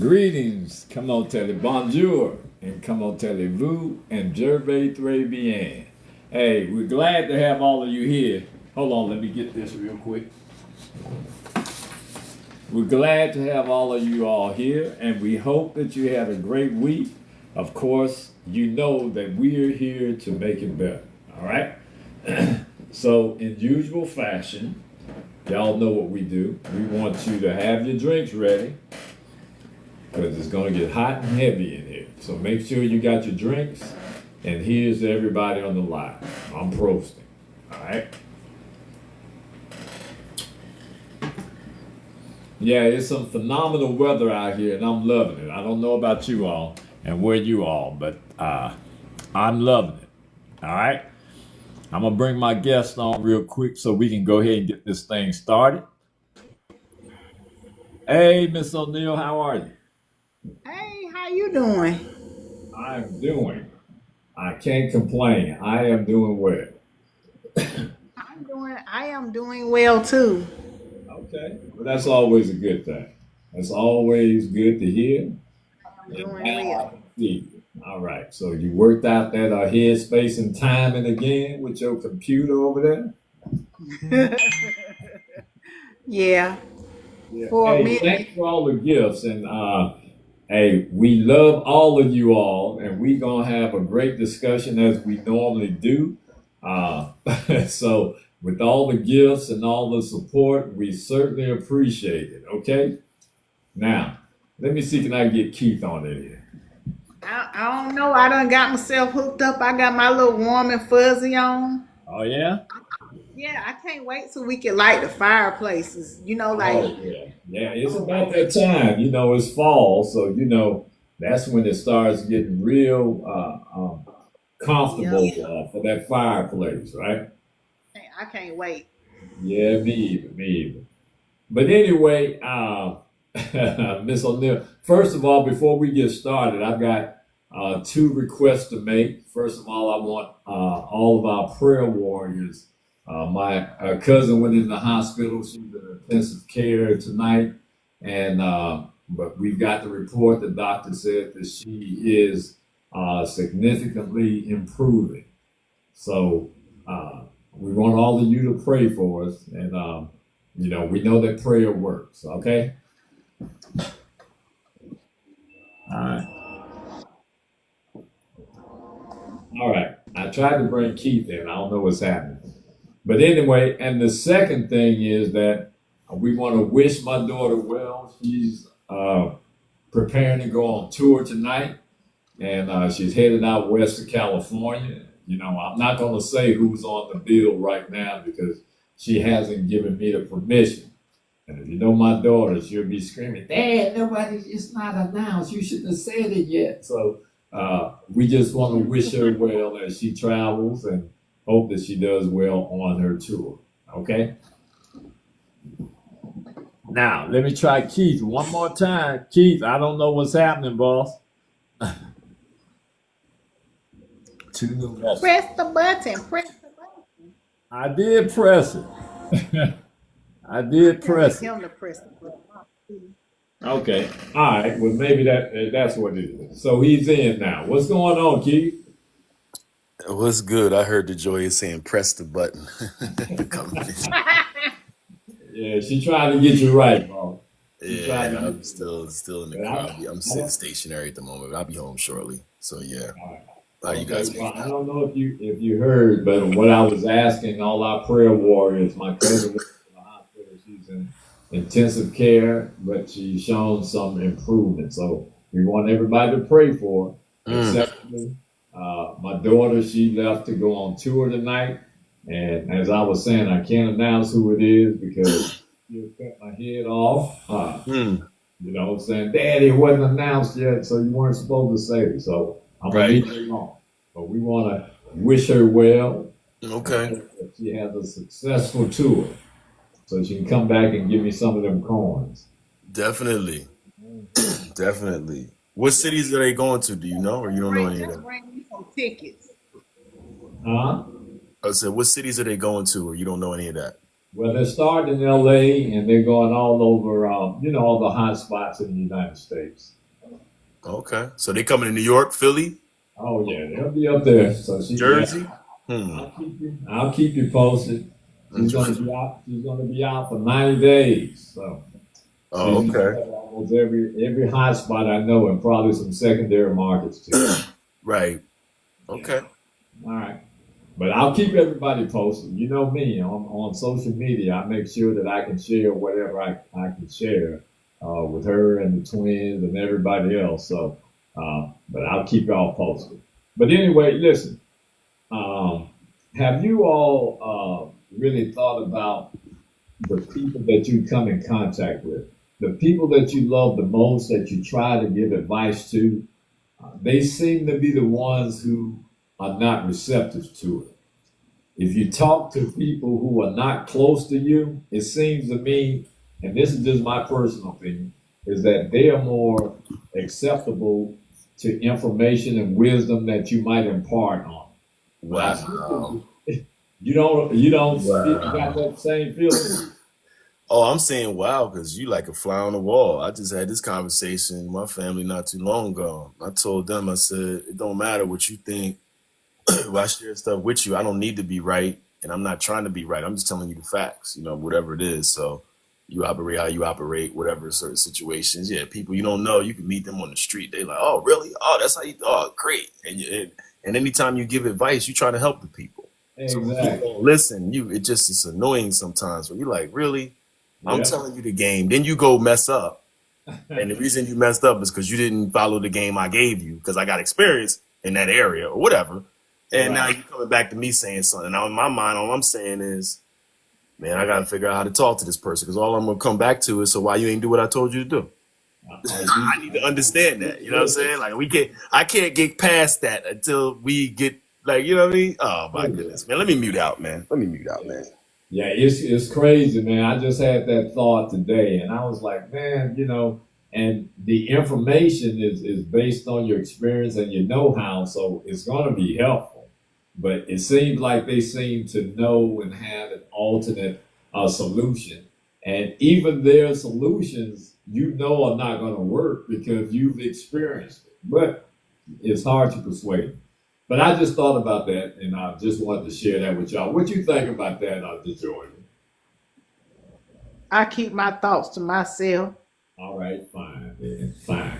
Greetings, comment bonjour, and comment vous, and je vais très bien. Hey, we're glad to have all of you here. Hold on, let me get this real quick. We're glad to have all of you all here, and we hope that you had a great week. Of course, you know that we're here to make it better, all right? So, in usual fashion, y'all know what we do. We want you to have your drinks ready because it's going to get hot and heavy in here. So make sure you got your drinks. And here's to everybody on the line. I'm prosting. All right. Yeah, it's some phenomenal weather out here, and I'm loving it. I don't know about you all and where you all, but I'm loving it. All right. I'm gonna bring my guest on real quick so we can go ahead and get this thing started. Hey, Miss O'Neill, how are you? Hey, how you doing? I'm doing. I can't complain. I am doing well. I am doing well too. Okay. Well, that's always a good thing. That's always good to hear. I'm And doing now I well. can see you. All right. So you worked out that head space and timing again with your computer over there? Yeah, Yeah. for a Hey, minute. thanks for all the gifts. And hey, we love all of you all. And we're going to have a great discussion as we normally do. Uh, so, with all the gifts and all the support, we certainly appreciate it. Okay. Now, let me see, can I get Keith on it here? I don't know. I done got myself hooked up. I got my little warm and fuzzy on. Oh, yeah? Yeah, I can't wait till we can light the fireplaces. Like Oh, yeah. Yeah, it's oh, about that time. It's fall. So, that's when it starts getting real yeah, comfortable for that fireplace, right? I can't wait. Yeah, me either, me either. But anyway, Miss O'Neill, first of all, before we get started, I've got two requests to make. First of all, I want all of our prayer warriors. My cousin went in the hospital. She's in intensive care tonight, and but we've got the report. The doctor said that she is significantly improving. So we want all of you to pray for us, and we know that prayer works. Okay. All right. All right. I tried to bring Keith in. I don't know what's happening. But anyway, and the second thing is that we want to wish my daughter well. She's preparing to go on tour tonight, and she's headed out west of California. I'm not going to say who's on the bill right now because she hasn't given me the permission. And if you know my daughter, she'll be screaming, "Dad, it's not announced. You shouldn't have said it yet." So we just want to wish her well as she travels and hope that she does well on her tour. Okay? Now, let me try Keith one more time. Keith, I don't know what's happening, boss. Two new messages. Press the button. Press the button. I did press it. I did Tell press it. him to press the button. Okay. All right. Well, maybe that's what it is. So he's in now. What's going on, Keith? What's good? I heard the Joy is saying press the button. Yeah, she trying to get you right, bro. She trying Yeah, to get I'm you still in the right. car. I'm I sitting don't, stationary at the moment. I'll be home shortly. So yeah, all right. how you Okay. guys Well, making I out? don't know if you heard, but what I was asking all our prayer warriors, my cousin went to the hospital. She's in intensive care, but she's shown some improvement. So we want everybody to pray for her. Mm, Except me. My daughter, she left to go on tour tonight. And as I was saying, I can't announce who it is because she'll cut my head off. mm, Saying, "Daddy, it wasn't announced yet, so you weren't supposed to say it." So I'm going to right. leave it alone. But we want to wish her well and Okay. hope that she has a successful tour so she can come back and give me some of them coins. Definitely. Definitely. What cities are they going to? Do you know, or you don't know any of Just them? bring me some tickets. Huh? I said, what cities are they going to, or you don't know any of that? Well, they're starting in L.A. and they're going all over, all the hot spots in the United States. Okay. So they coming to New York, Philly, Oh yeah, they'll be up there. So yeah, Jersey? Hmm. I'll keep you posted. She's gonna Interesting. be out. She's gonna be out for 90 days. So she's Oh, gonna okay. cover almost every hot spot I know, and probably some secondary markets too. Right. Yeah. Okay. All right. But I'll keep everybody posted. You know me on social media. I make sure that I can share whatever I can share with her and the twins and everybody else. So, but I'll keep y'all posted. But anyway, listen. Um, have you all really thought about the people that you come in contact with? The people that you love the most, that you try to give advice to, they seem to be the ones who are not receptive to it. If you talk to people who are not close to you, it seems to me, and this is just my personal opinion, is that they are more acceptable to information and wisdom that you might impart on. But I Wow. you don't got Wow. that same feeling. Oh, I'm saying wow because you like a fly on the wall. I just had this conversation with my family not too long ago. I told them, I said, it don't matter what you think. If I share stuff with you, I don't need to be right. And I'm not trying to be right. I'm just telling you the facts, whatever it is. So you operate how you operate, whatever certain situations. Yeah, people you don't know, you can meet them on the street. They like, oh, really? Oh, that's how you, oh, great. And anytime you give advice, you try to help the people. So when people Exactly. don't listen, it just is annoying sometimes when you're like, really? I'm Yeah. telling you the game. Then you go mess up. And the reason you messed up is because you didn't follow the game I gave you because I got experience in that area or whatever. And now Right. you're coming back to me saying something. Now in my mind, all I'm saying is, man, I got to figure out how to talk to this person because all I'm going to come back to is, so why you ain't do what I told you to do? Are you? I need to understand that. You know what I'm Listen. saying? Like I can't get past that until we get like, you know what I mean? Oh my Oh, goodness, man. Let me mute out, man. Let me mute out, yeah. man. Yeah, it's crazy, man. I just had that thought today, and I was like, man, and the information is based on your experience and your know-how, so it's going to be helpful. But it seems like they seem to know and have an alternate solution, and even their solutions, are not going to work because you've experienced it. But it's hard to persuade them. But I just thought about that, and I just wanted to share that with y'all. What you think about that, DeJoy? I keep my thoughts to myself. All right, fine, man, fine.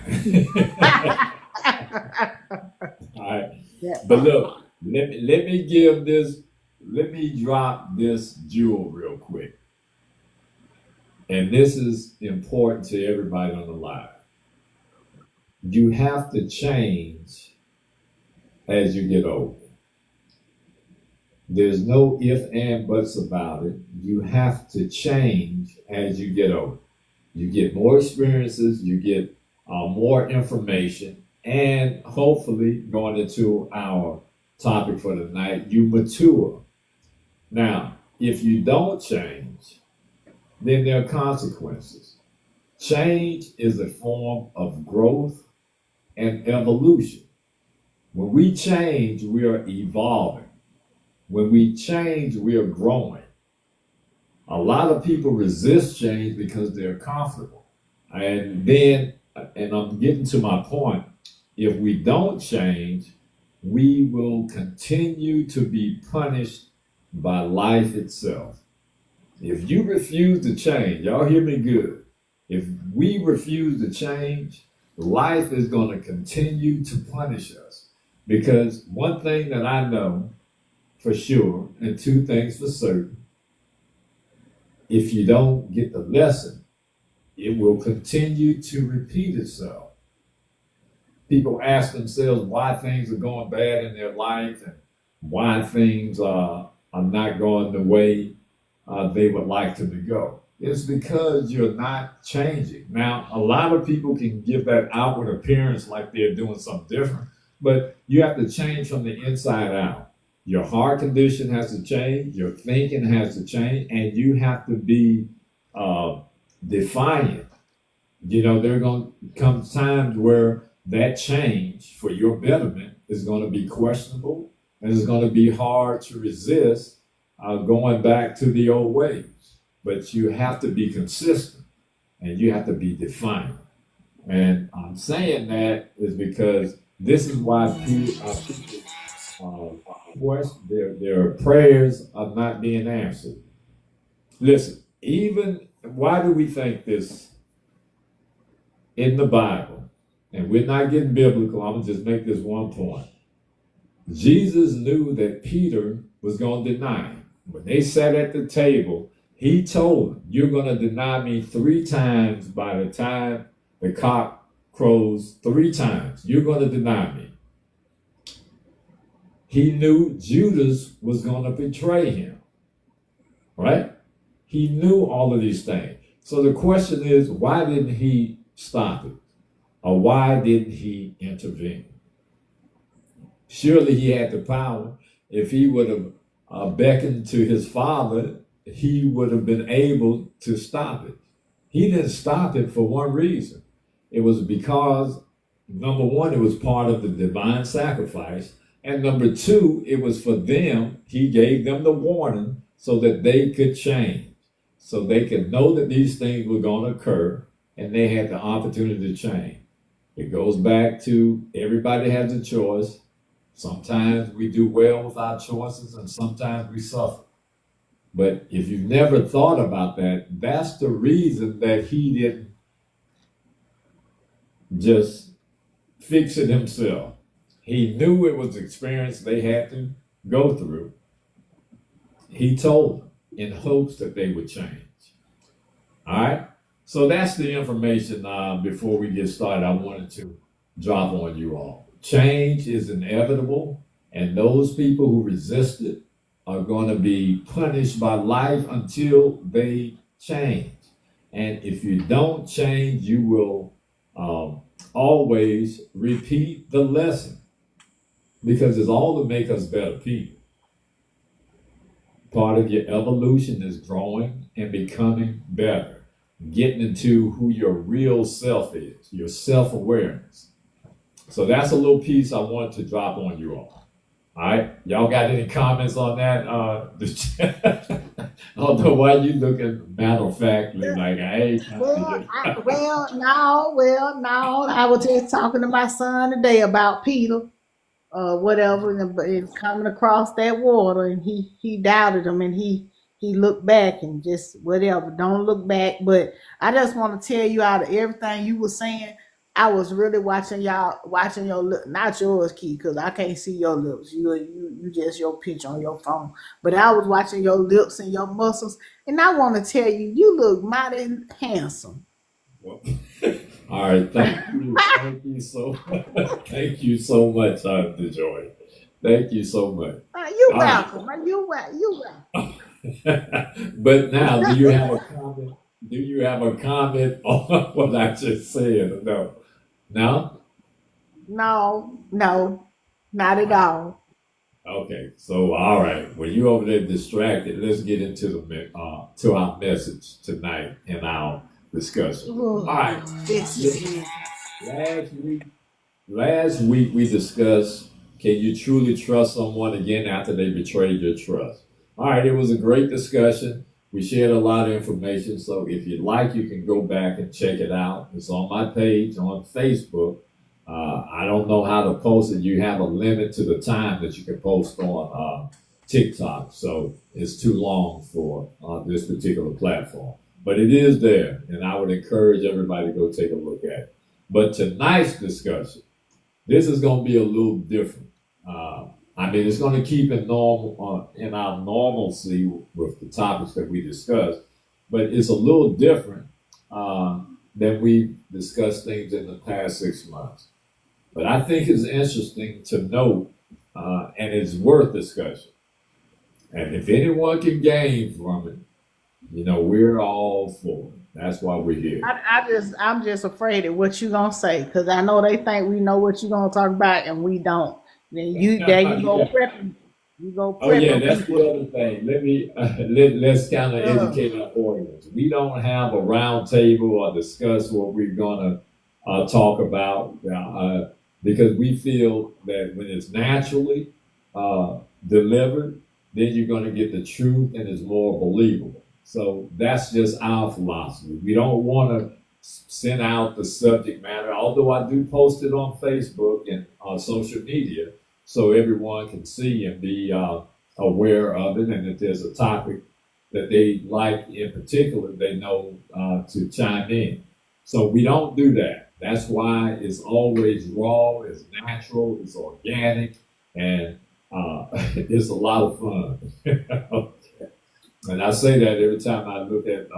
All right, That but part. look, let me give this, let me drop this jewel real quick, and this is important to everybody on the line. You have to change as you get older. There's no if and buts about it. You have to change as you get older. You get more experiences, you get more information, and hopefully, going into our topic for the night, you mature. Now, if you don't change, then there are consequences. Change is a form of growth and evolution. When we change, we are evolving. When we change, we are growing. A lot of people resist change because they're comfortable. And I'm getting to my point, if we don't change, we will continue to be punished by life itself. If you refuse to change, y'all hear me good. If we refuse to change, life is going to continue to punish us. Because one thing that I know for sure, and two things for certain, if you don't get the lesson, it will continue to repeat itself. People ask themselves why things are going bad in their life and why things are not going the way they would like them to go. It's because you're not changing. Now, a lot of people can give that outward appearance like they're doing something different, but you have to change from the inside out. Your heart condition has to change, your thinking has to change, and you have to be uh, defiant. There are going to come times where that change for your betterment is going to be questionable and it's going to be hard to resist going back to the old ways. But you have to be consistent and you have to be defiant. And I'm saying that is because this is why people their prayers are not being answered. Listen, even why do we think this in the Bible? And we're not getting biblical. I'm gonna just make this one point. Jesus knew that Peter was going to deny him. When they sat at the table, he told him, "You're going to deny me 3 times by the time the cock crows 3 times. You're going to deny me." He knew Judas was going to betray him, right? He knew all of these things. So the question is, why didn't he stop it? Or why didn't he intervene? Surely he had the power. If he would have beckoned to his father, he would have been able to stop it. He didn't stop it for one reason. It was because, number one, it was part of the divine sacrifice. And number two, it was for them. He gave them the warning so that they could change, so they could know that these things were going to occur and they had the opportunity to change. It goes back to everybody has a choice. Sometimes we do well with our choices and sometimes we suffer. But if you've never thought about that, that's the reason that he didn't just fix it himself. He knew it was experience they had to go through. He told them in hopes that they would change. All right? So that's the information before we get started I wanted to drop on you all. Change is inevitable, and those people who resist it are going to be punished by life until they change. And if you don't change, you will always repeat the lesson because it's all to make us better people. Part of your evolution is growing and becoming better, getting into who your real self is, your self-awareness. So that's a little piece I wanted to drop on you all. All right, y'all got any comments on that? I don't know why you looking matter of factly like, hey. No. I was just talking to my son today about Peter, whatever, and coming across that water, and he doubted him, and he looked back and just whatever. Don't look back. But I just want to tell you, out of everything you were saying, I was really watching your lip, not yours, Key, because I can't see your lips. You just your picture on your phone. But I was watching your lips and your muscles, and I want to tell you, you look mighty handsome. Well, all right, thank you so thank you so much, DeJoy. Thank you so much. You're welcome. You welcome. But now, do you have a comment? Do you have a comment on what I just said? No. No? No, not at all. Okay, so all right. When you over there distracted, let's get into to our message tonight in our discussion. All right. Last week we discussed, can you truly trust someone again after they betrayed your trust? All right, it was a great discussion. We shared a lot of information, so if you'd like, you can go back and check it out. It's on my page on Facebook. I don't know how to post it. You have a limit to the time that you can post on TikTok, so it's too long for this particular platform. But it is there, and I would encourage everybody to go take a look at it. But tonight's discussion, this is going to be a little different. It's going to keep it normal in our normalcy with the topics that we discuss, but it's a little different than we discussed things in the past 6 months. But I think it's interesting to note, and it's worth discussion. And if anyone can gain from it, we're all for it. That's why we're here. I'm just afraid of what you're gonna say, because I know they think we know what you're gonna talk about, and we don't. Then you go prepping. You go prepping. Oh yeah, that's the other thing. Let's kind of educate our audience. We don't have a round table or discuss what we're gonna talk about because we feel that when it's naturally delivered, then you're going to get the truth and it's more believable. So that's just our philosophy. We don't want to send out the subject matter, although I do post it on Facebook and social media so everyone can see and be aware of it. And if there's a topic that they like in particular, they know to chime in. So we don't do that. That's why it's always raw, it's natural, it's organic, and it's a lot of fun. And I say that every time I look at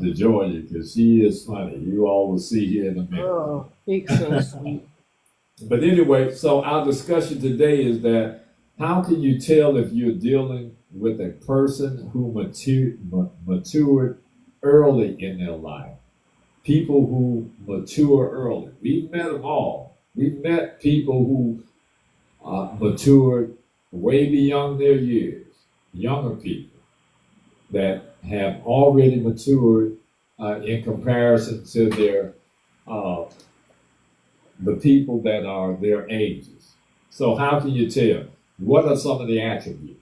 the Georgia, because she is funny. You all will see here in a minute. Oh, it's so sweet. But anyway, so our discussion today is that how can you tell if you're dealing with a person who matured early in their life? People who mature early. We've met them all. We've met people who matured way beyond their years, younger people that have already matured in comparison to their the people that are their ages. So how can you tell? What are some of the attributes?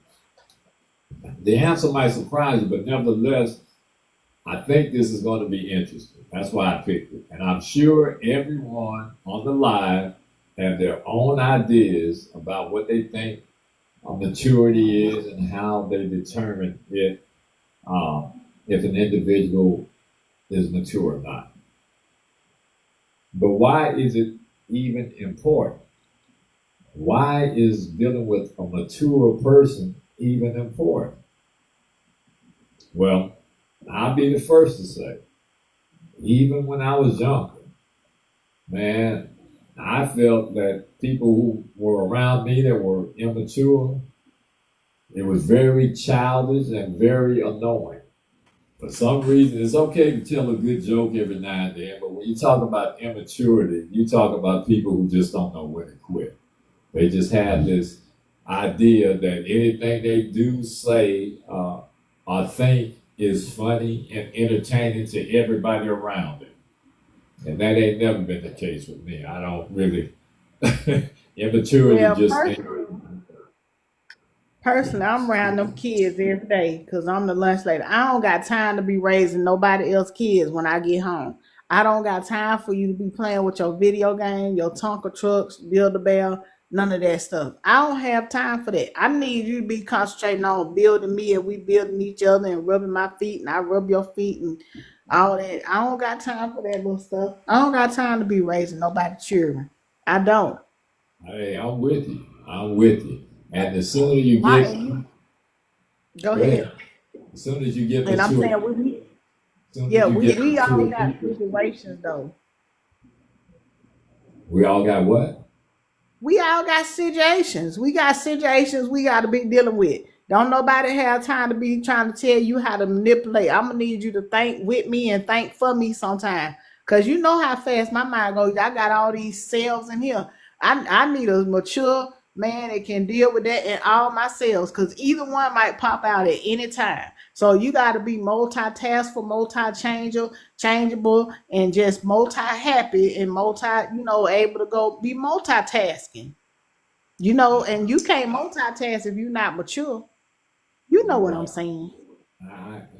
The answer might surprise you, but nevertheless, I think this is going to be interesting. That's why I picked it. And I'm sure everyone on the live have their own ideas about what they think maturity is and how they determine it, if an individual is mature or not. But why is it even important? Why is dealing with a mature person even important? Well, I'll be the first to say, even when I was younger, man, I felt that people who were around me that were immature, it was very childish and very annoying. For some reason, it's okay to tell a good joke every now and then, but when you talk about immaturity, you talk about people who just don't know when to quit. They just have this idea that anything they do, say, or think is funny and entertaining to everybody around them. And that ain't never been the case with me. I don't really, immaturity Well, just personally, I'm around them kids every day because I'm the lunch lady. I don't got time to be raising nobody else's kids when I get home. I don't got time for you to be playing with your video game, your Tonka trucks, Build-A-Bear, none of that stuff. I don't have time for that. I need you to be concentrating on building me and we building each other and rubbing my feet and I rub your feet and all that. I don't got time for that little stuff. I don't got time to be raising nobody's children. I don't. Hey, I'm with you. I'm with you. And the sooner you My, get, and you, go go ahead. ahead. As soon as you get And I'm mature, saying we, as soon yeah, as you get we all mature got people, situations though. we all got what? We all got situations. We got situations we got to be dealing with. Don't nobody have time to be trying to tell you how to manipulate. I'm gonna need you to think with me and think for me sometime, cause you know how fast my mind goes. I got all these cells in here. I need a mature man that can deal with that in all my cells, cause either one might pop out at any time. So you got to be multitaskful, changeable, and just multi-happy and able to go be multitasking. And you can't multitask if you're not mature. You know what I'm Right. saying?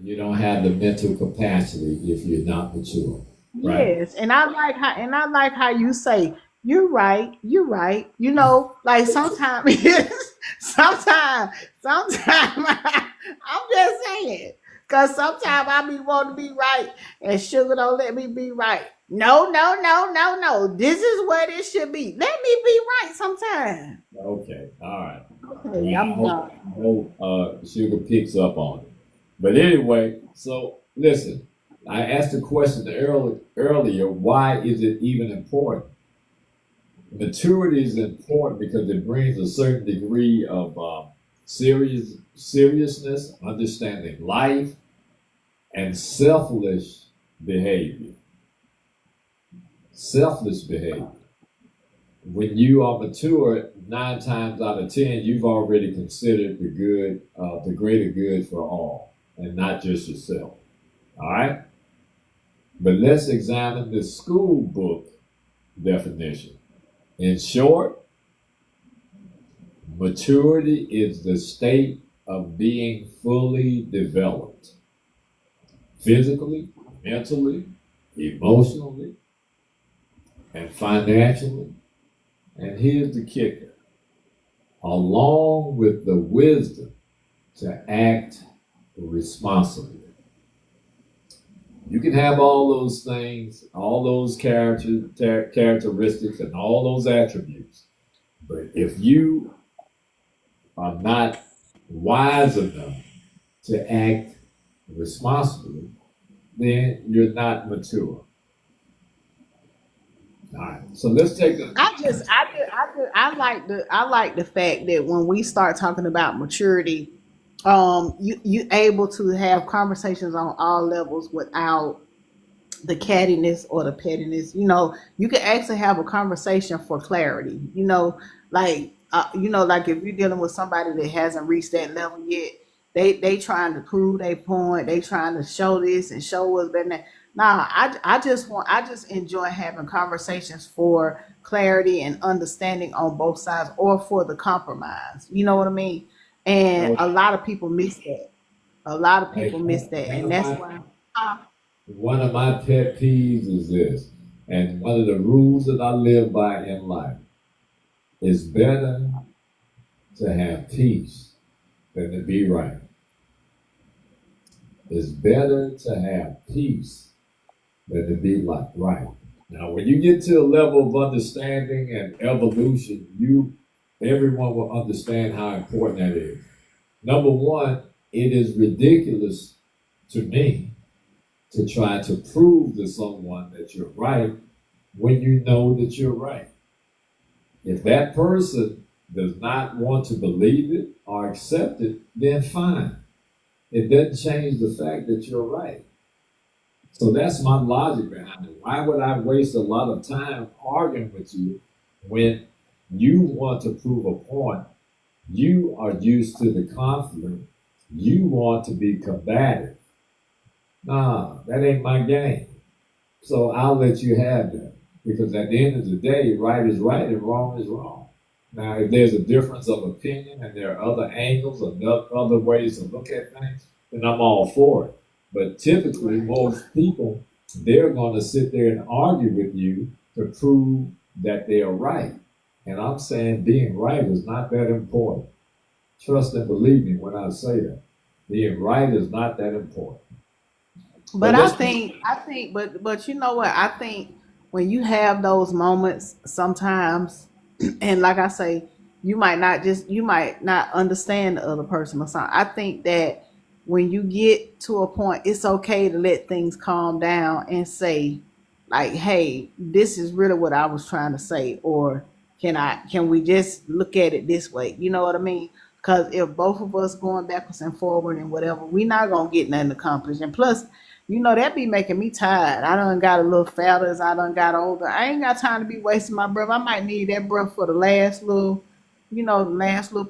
You don't have the mental capacity if you're not mature. Right. Yes, and I like how you say you're right. You're right. Like sometimes, sometimes I'm just saying, cause sometimes I be wanting to be right, and sugar don't let me be right. No, no, no, no, no. This is what it should be. Let me be right sometime. Okay. All right. Okay, Well, I'm done. I hope Sugar picks up on it. But anyway, so listen, I asked the question earlier, why is it even important? Maturity is important because it brings a certain degree of seriousness, understanding life, and behavior. Selfless behavior. When you are mature, 9 times out of 10, you've already considered the greater good for all, and not just yourself. All right? But let's examine the school book definition. In short, Maturity is the state of being fully developed physically, mentally, emotionally, and financially. And here's the kicker, along with the wisdom to act responsibly. You can have all those things, all those characteristics, and all those attributes. But if you are not wise enough to act responsibly, then you're not mature. All right. So let's take a I like the fact that when we start talking about maturity, you able to have conversations on all levels without the cattiness or the pettiness. You can actually have a conversation for clarity. Like if you're dealing with somebody that hasn't reached that level yet, they trying to prove their point. They trying to show this and show us better. Nah, I just enjoy having conversations for clarity and understanding on both sides, or for the compromise. You know what I mean? And oh, a lot of people miss that. A lot of hey, people miss that, one and of that's my why. one of my pet peeves is this, and one of the rules that I live by in life is better to have peace than to be right. It's better to have peace than to be like right. Now, when you get to a level of understanding and evolution, everyone will understand how important that is. Number one, it is ridiculous to me to try to prove to someone that you're right when you know that you're right. If that person does not want to believe it or accept it, then fine. It doesn't change the fact that you're right. So that's my logic behind it. Why would I waste a lot of time arguing with you when you want to prove a point? You are used to the conflict. You want to be combative. Nah, that ain't my game. So I'll let you have that. Because at the end of the day, right is right and wrong is wrong. Now, if there's a difference of opinion and there are other angles or other ways to look at things, then I'm all for it. But typically, most people, they're going to sit there and argue with you to prove that they are right. And I'm saying being right is not that important. Trust and believe me when I say that. Being right is not that important. But But let's but you know what? I think when you have those moments, sometimes, and like I say, you might not understand the other person or something. I think that when you get to a point, it's okay to let things calm down and say, like, "Hey, this is really what I was trying to say," or can we just look at it this way? You know what I mean? Because if both of us going backwards and forward and whatever, we not gonna get nothing accomplished. And plus, that be making me tired. I done got a little fatter as I done got older. I ain't got time to be wasting my breath. I might need that breath for the last little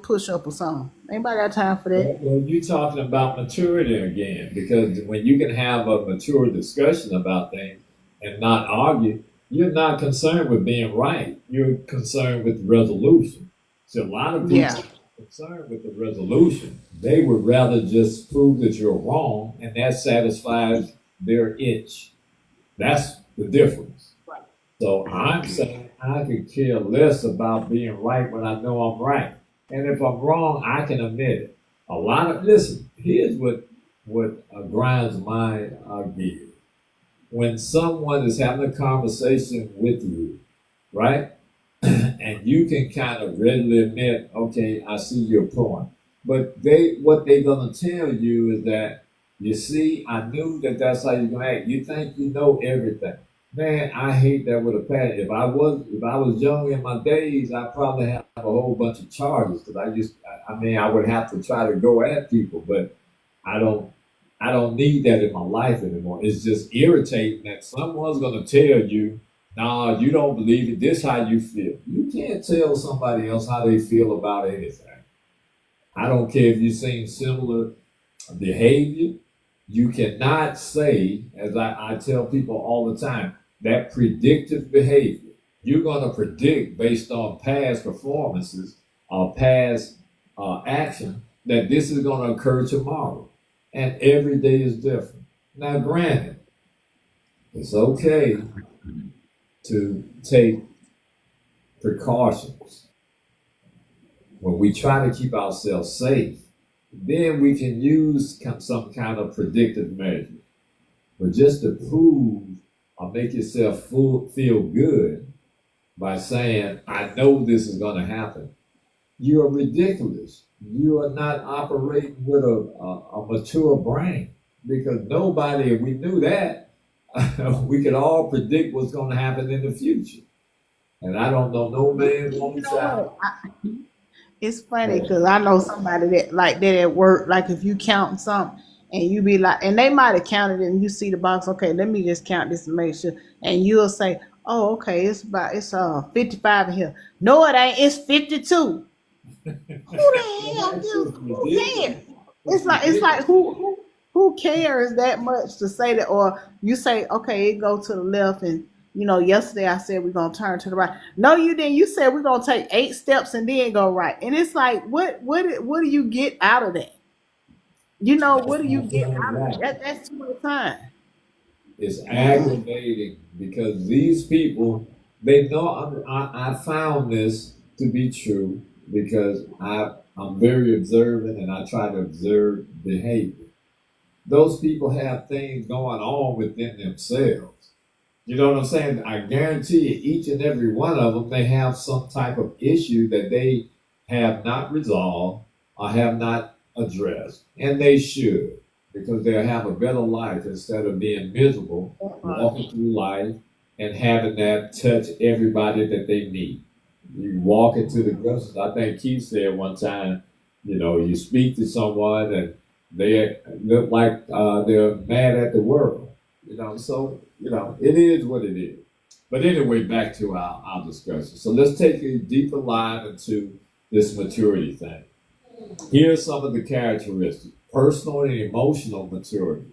push up or something. Anybody got time for that? well, you're talking about maturity again, because when you can have a mature discussion about things and not argue, you're not concerned with being right. You're concerned with resolution. So a lot of people Yeah. are concerned with the resolution. They would rather just prove that you're wrong, and that satisfies their itch. That's the difference. So I'm saying I could care less about being right when I know I'm right. And if I'm wrong, I can admit it. Listen, here's what grinds my gears. When someone is having a conversation with you, right? And you can kind of readily admit, okay, I see your point. But what they're gonna tell you is that, you see, I knew that that's how you're gonna act. You think you know everything. Man, I hate that with a passion. If I was young in my days, I'd probably have a whole bunch of charges because I would have to try to go at people, but I don't I don't need that in my life anymore. It's just irritating that someone's gonna tell you, nah, you don't believe it, this how you feel. You can't tell somebody else how they feel about anything. I don't care if you've seen similar behavior. You cannot say, as I tell people all the time, that predictive behavior. You're going to predict based on past performances, past action that this is going to occur tomorrow, and every day is different. Now, granted, it's okay to take precautions when we try to keep ourselves safe. Then we can use some kind of predictive measure. But just to prove or make yourself feel good by saying, I know this is going to happen, you are ridiculous. You are not operating with a mature brain, because nobody, if we knew that, we could all predict what's going to happen in the future. And I don't know no man, You woman, know child. what? It's funny because I know somebody that like that at work. Like if you count something and you be like, and they might have counted it, and you see the box. Okay, let me just count this and make sure. And you'll say, "Oh, okay, it's 55 in here." No, it ain't. It's 52. Who the hell That's gives? just Who ridiculous. cares? It's It's like ridiculous. who cares that much to say that? Or you say, okay, it go to the left, and yesterday I said we're gonna turn to the right. No, you didn't. You said we're gonna take 8 steps and then go right. And it's like, what do you get out of that? What That's do my you get point out of that? exactly. That's too much time. It's aggravating because these people, they know. I found this to be true because I'm very observant and I try to observe behavior. Those people have things going on within themselves. You know what I'm saying? I guarantee you, each and every one of them, they have some type of issue that they have not resolved or have not addressed. And they should, because they'll have a better life instead of being miserable, walking through life and having that touch everybody that they meet. You walk into the grocery store. I think Keith said one time, you speak to someone and they look like they're mad at the world. So it is what it is. But anyway, back to our discussion. So let's take a deeper line into this maturity thing. Here are some of the characteristics. Personal and emotional maturity.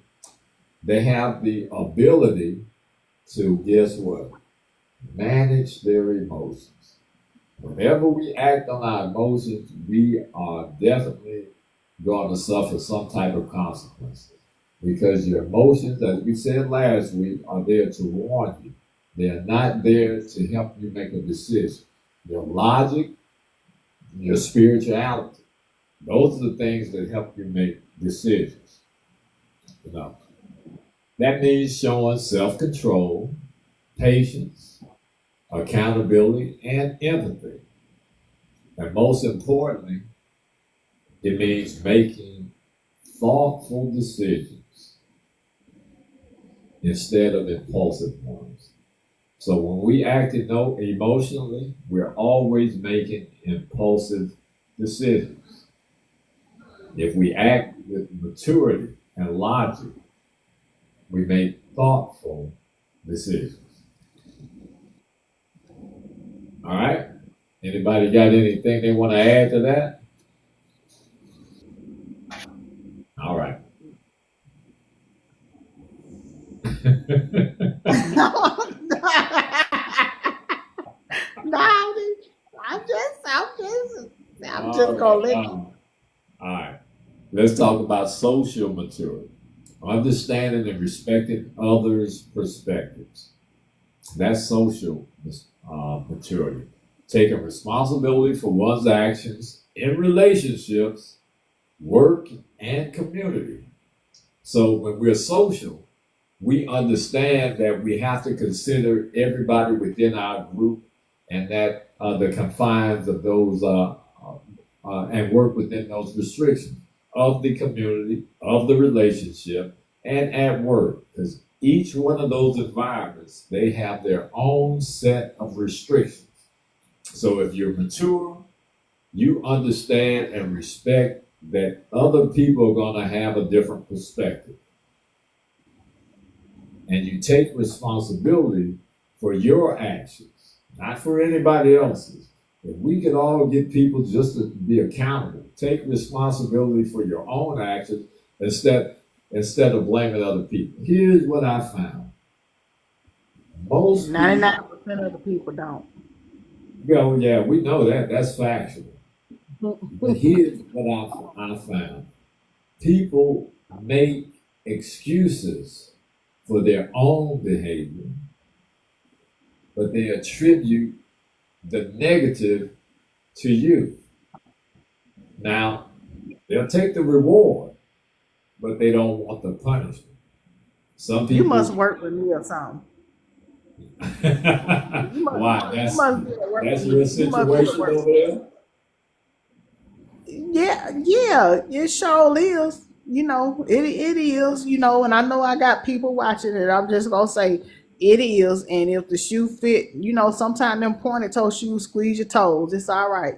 They have the ability to, guess what? Manage their emotions. Whenever we act on our emotions, we are definitely going to suffer some type of consequences. Because your emotions, as we said last week, are there to warn you. They are not there to help you make a decision. Your logic, your spirituality, those are the things that help you make decisions. You know, that means showing self-control, patience, accountability, and empathy. And most importantly, it means making thoughtful decisions instead of impulsive ones. So when we act emotionally, we're always making impulsive decisions. If we act with maturity and logic, we make thoughtful decisions. All right? Anybody got anything they want to add to that? All right. No, I'm All just gonna right. let you. All right. Let's talk about social maturity. Understanding and respecting others' perspectives. That's social maturity. Taking responsibility for one's actions in relationships, work, and community. So when we're social, we understand that we have to consider everybody within our group and that the confines of those and work within those restrictions of the community, of the relationship, and at work. Because each one of those environments, they have their own set of restrictions. So if you're mature, you understand and respect that other people are going to have a different perspective. And you take responsibility for your actions, not for anybody else's. If we could all get people just to be accountable, take responsibility for your own actions instead of blaming other people. Here's what I found. Most people, 99% of the people don't. yeah, we know that. That's factual. But here's what I found. People make excuses for their own behavior, but they attribute the negative to you. Now, they'll take the reward, but they don't want the punishment. Some You must people, work with me or something. why? You must be at work That's with your me. You must be at situation work. over there. Yeah, it sure is. It is, and I know I got people watching it. I'm just gonna say it is. And if the shoe fit, sometimes them pointed toe shoes squeeze your toes. It's all right.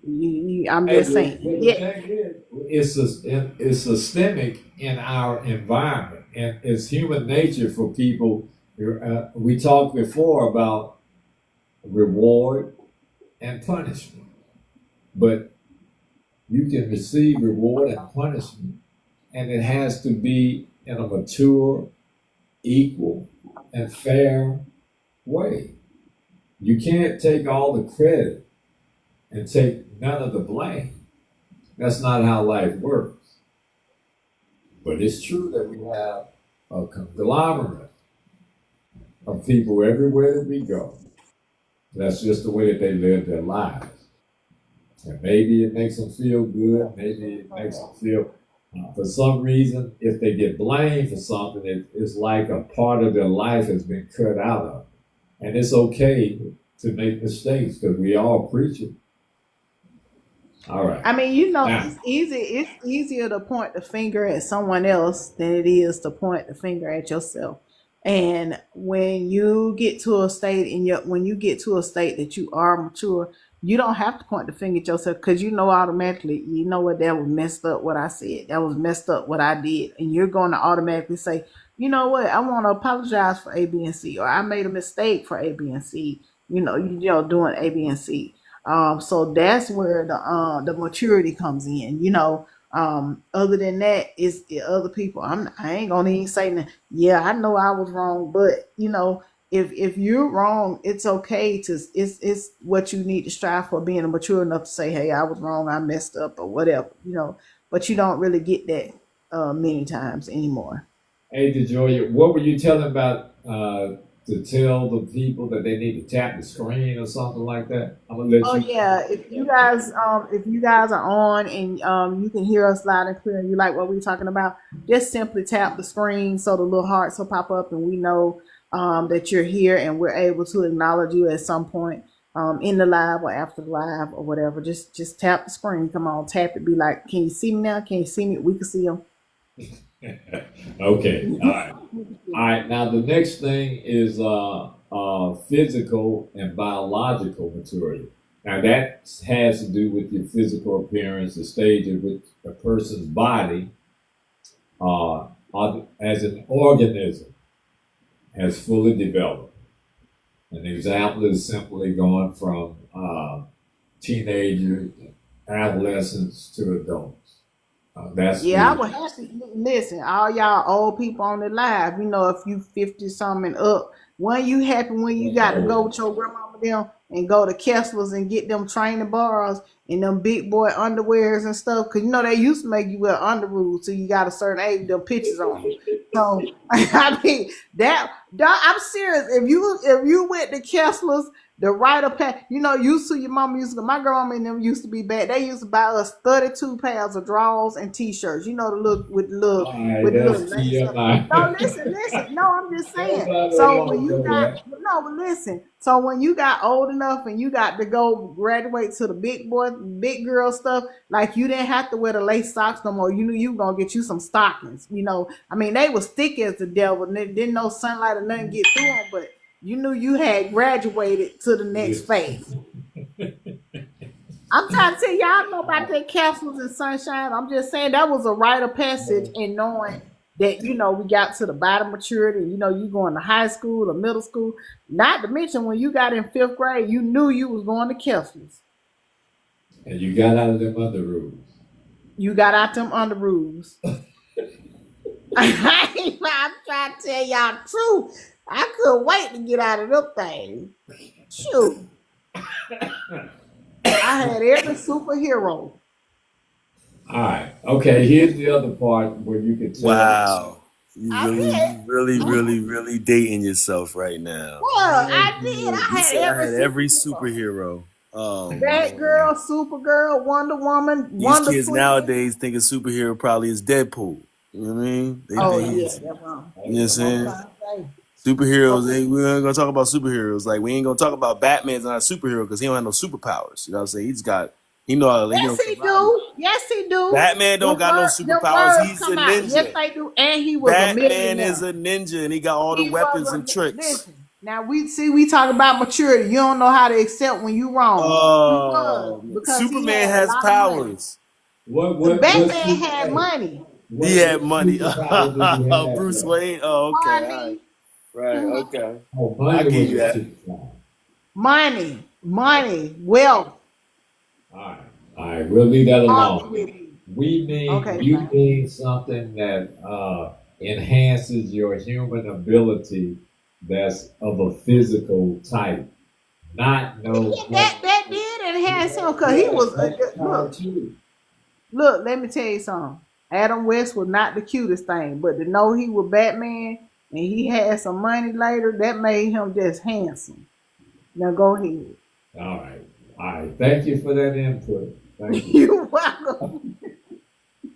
I'm Hey, just saying. but the Yeah. thing is, it's systemic in our environment, and it's human nature for people. We talked before about reward and punishment, but you can receive reward and punishment, and it has to be in a mature, equal, and fair way. You can't take all the credit and take none of the blame. That's not how life works. But it's true that we have a conglomerate of people everywhere that we go. That's just the way that they live their lives. And maybe it makes them feel good. Maybe it makes them feel, for some reason, if they get blamed for something, it's like a part of their life has been cut out of. And it's okay to make mistakes because we all preach it. All right. I mean, Now, it's easy. It's easier to point the finger at someone else than it is to point the finger at yourself. And when you get to a state that you are mature, you don't have to point the finger at yourself because automatically, what, that was messed up what I said. That was messed up what I did. And you're going to automatically say, you know what, I want to apologize for A, B, and C, or I made a mistake for A, B, and C. Doing A, B, and C. So that's where the maturity comes in. Other than that, it's the other people. I ain't gonna even say that. Yeah, I know I was wrong, but if you're wrong, it's okay to it's what you need to strive for, being mature enough to say, hey, I was wrong, I messed up, or whatever. But you don't really get that many times anymore. hey, DeJoya, what were you telling about to tell the people that they need to tap the screen or something like that? I'm gonna let Oh you. yeah, if you guys are on and you can hear us loud and clear and you like what we're talking about, just simply tap the screen so the little hearts will pop up and we know that you're here and we're able to acknowledge you at some point in the live or after the live or whatever. Just tap the screen. Come on, tap it. Be like, can you see me now? Can you see me? We can see them. Okay. All right. All right. Now the next thing is physical and biological maturity. Now that has to do with your physical appearance, the stage at which a person's body, as an organism, has fully developed. An example is simply going from teenagers, adolescents to adults. That's Yeah, I the would have to listen. All y'all old people on the live, if you 50 something up, when you happy when you got to go oh, with your grandmama them and go to Kessler's and get them training bars and them big boy underwears and stuff. Cause they used to make you wear underoos till you got a certain age with them pictures on you. So I mean I'm serious. If you went to Kessler's, the writer pack, used to your mom used to, my grandma and them used to be bad. They used to buy us 32 pairs of drawers and t-shirts. The look with the all little right, with the that's little lace up. No, TMI. listen. No, I'm just saying. Nobody So when want to you know got that. no, but listen. So when you got old enough and you got to go graduate to the big boy, big girl stuff, like you didn't have to wear the lace socks no more. You knew you were gonna get you some stockings. I mean, they was thick as the devil, and they didn't know sunlight or nothing get through them, but you knew you had graduated to the next Yeah. phase. I'm trying to tell y'all know about their castles and sunshine. I'm just saying that was a rite of passage in knowing that we got to the bottom maturity. You going to high school or middle school. Not to mention when you got in fifth grade, you knew you was going to Kessler's. And you got out of them other rules. You got out them under rules. I'm trying to tell y'all the truth. I couldn't wait to get out of them things. Shoot. I had every superhero. All right. Okay. Here's the other part where you can tell. Wow. You I really, did. you really, really, really dating yourself right now. Well, I did. I You had said I every had every superhero. superhero. Oh man. Batgirl, Supergirl, Wonder Woman, These Wonder kids Twin. nowadays think a superhero probably is Deadpool. You know what I mean? They Oh think yeah, he's, that's wrong. you know what I'm That's what I'm saying? trying to say. Superheroes, Okay. we ain't gonna talk about superheroes. Like we ain't gonna talk about Batman's not a superhero because he don't have no superpowers. You know what I'm saying? He know Yes, he karate. do. Yes, he do. Batman don't got no The superpowers. words He's a come out. Yes, ninja. they do. And he was a Batman is millionaire. a ninja and he got all the He weapons was and a tricks. listen. Now we talk about maturity. You don't know how to accept when you wrong. He was because he Superman had a has lot of money. powers. What Batman had money. He had what money. superpower did he have? Bruce Wayne. Oh, okay. All right. Money. Right. Mhm. Okay. Oh, I money give was you a that. superpower. Money, wealth. All right. All right. We'll leave that Argue alone. with me. Okay, You fine. mean something that enhances your human ability that's of a physical type, not no. Yeah, that did enhance him because he was look. too. Look, let me tell you something. Adam West was not the cutest thing, but to know he was Batman and he had some money later, that made him just handsome. Now go ahead. All right. All right. Thank you for that input. Thank you. You're welcome.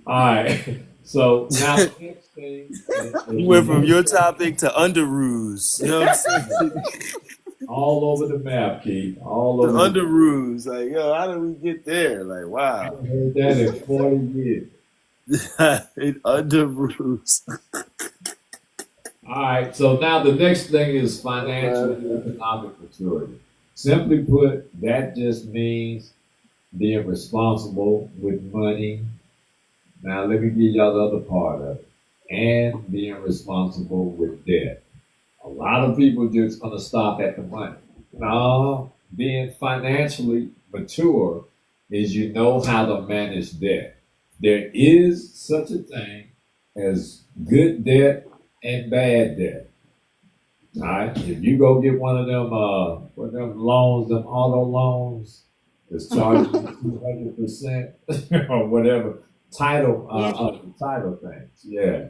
All right. So now the next thing is We went from your topic to underoos. You know what I'm saying? all over the map, Keith. All The over. underoos. Like, yo, how did we get there? Like, I wow. haven't heard that in 40 years. It underoos. All right. So now the next thing is financial and economic maturity. Simply put, that just means being responsible with money. Now let me give y'all the other part of it. And being responsible with debt. A lot of people just gonna stop at the money. No, being financially mature is you know how to manage debt. There is such a thing as good debt and bad debt. All right. If you go get one of them loans, them auto loans, that's charging you 200% or whatever Yeah. title things. Yeah,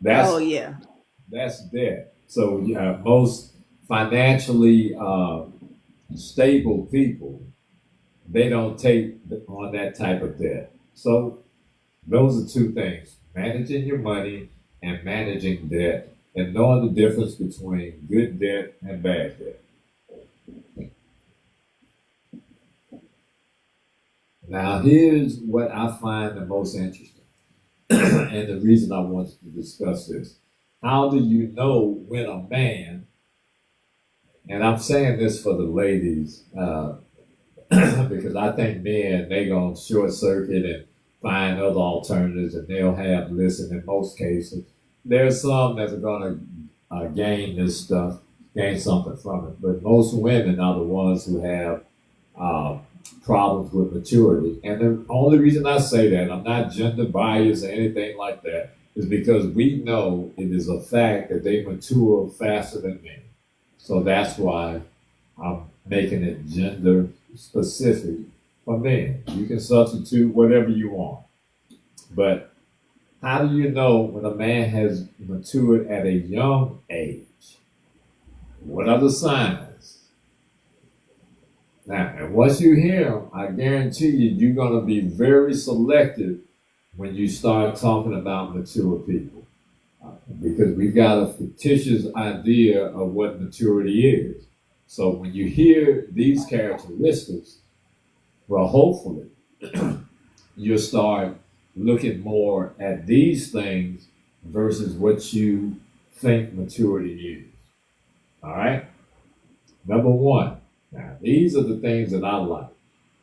Oh that's yeah. that's debt. So yeah, most financially stable people they don't take on that type of debt. So those are two things: managing your money and managing debt, and knowing the difference between good debt and bad debt. Now, here's what I find the most interesting, and the reason I wanted to discuss this. How do you know when a man, and I'm saying this for the ladies, because I think men, they going to short circuit and find other alternatives, and they'll have, listen, in most cases, there's some that are going to gain this stuff, gain something from it. But most women are the ones who have uh, problems with maturity. And the only reason I say that, I'm not gender biased or anything like that, is because we know it is a fact that they mature faster than men. So that's why I'm making it gender specific for men. You can substitute whatever you want. But how do you know when a man has matured at a young age? What are the signs? Now, and once you hear them, I guarantee you're going to be very selective when you start talking about mature people. Because we've got a fictitious idea of what maturity is. So when you hear these characteristics, well, hopefully, you'll start looking more at these things versus what you think maturity is. All right? Number one, now these are the things that I like.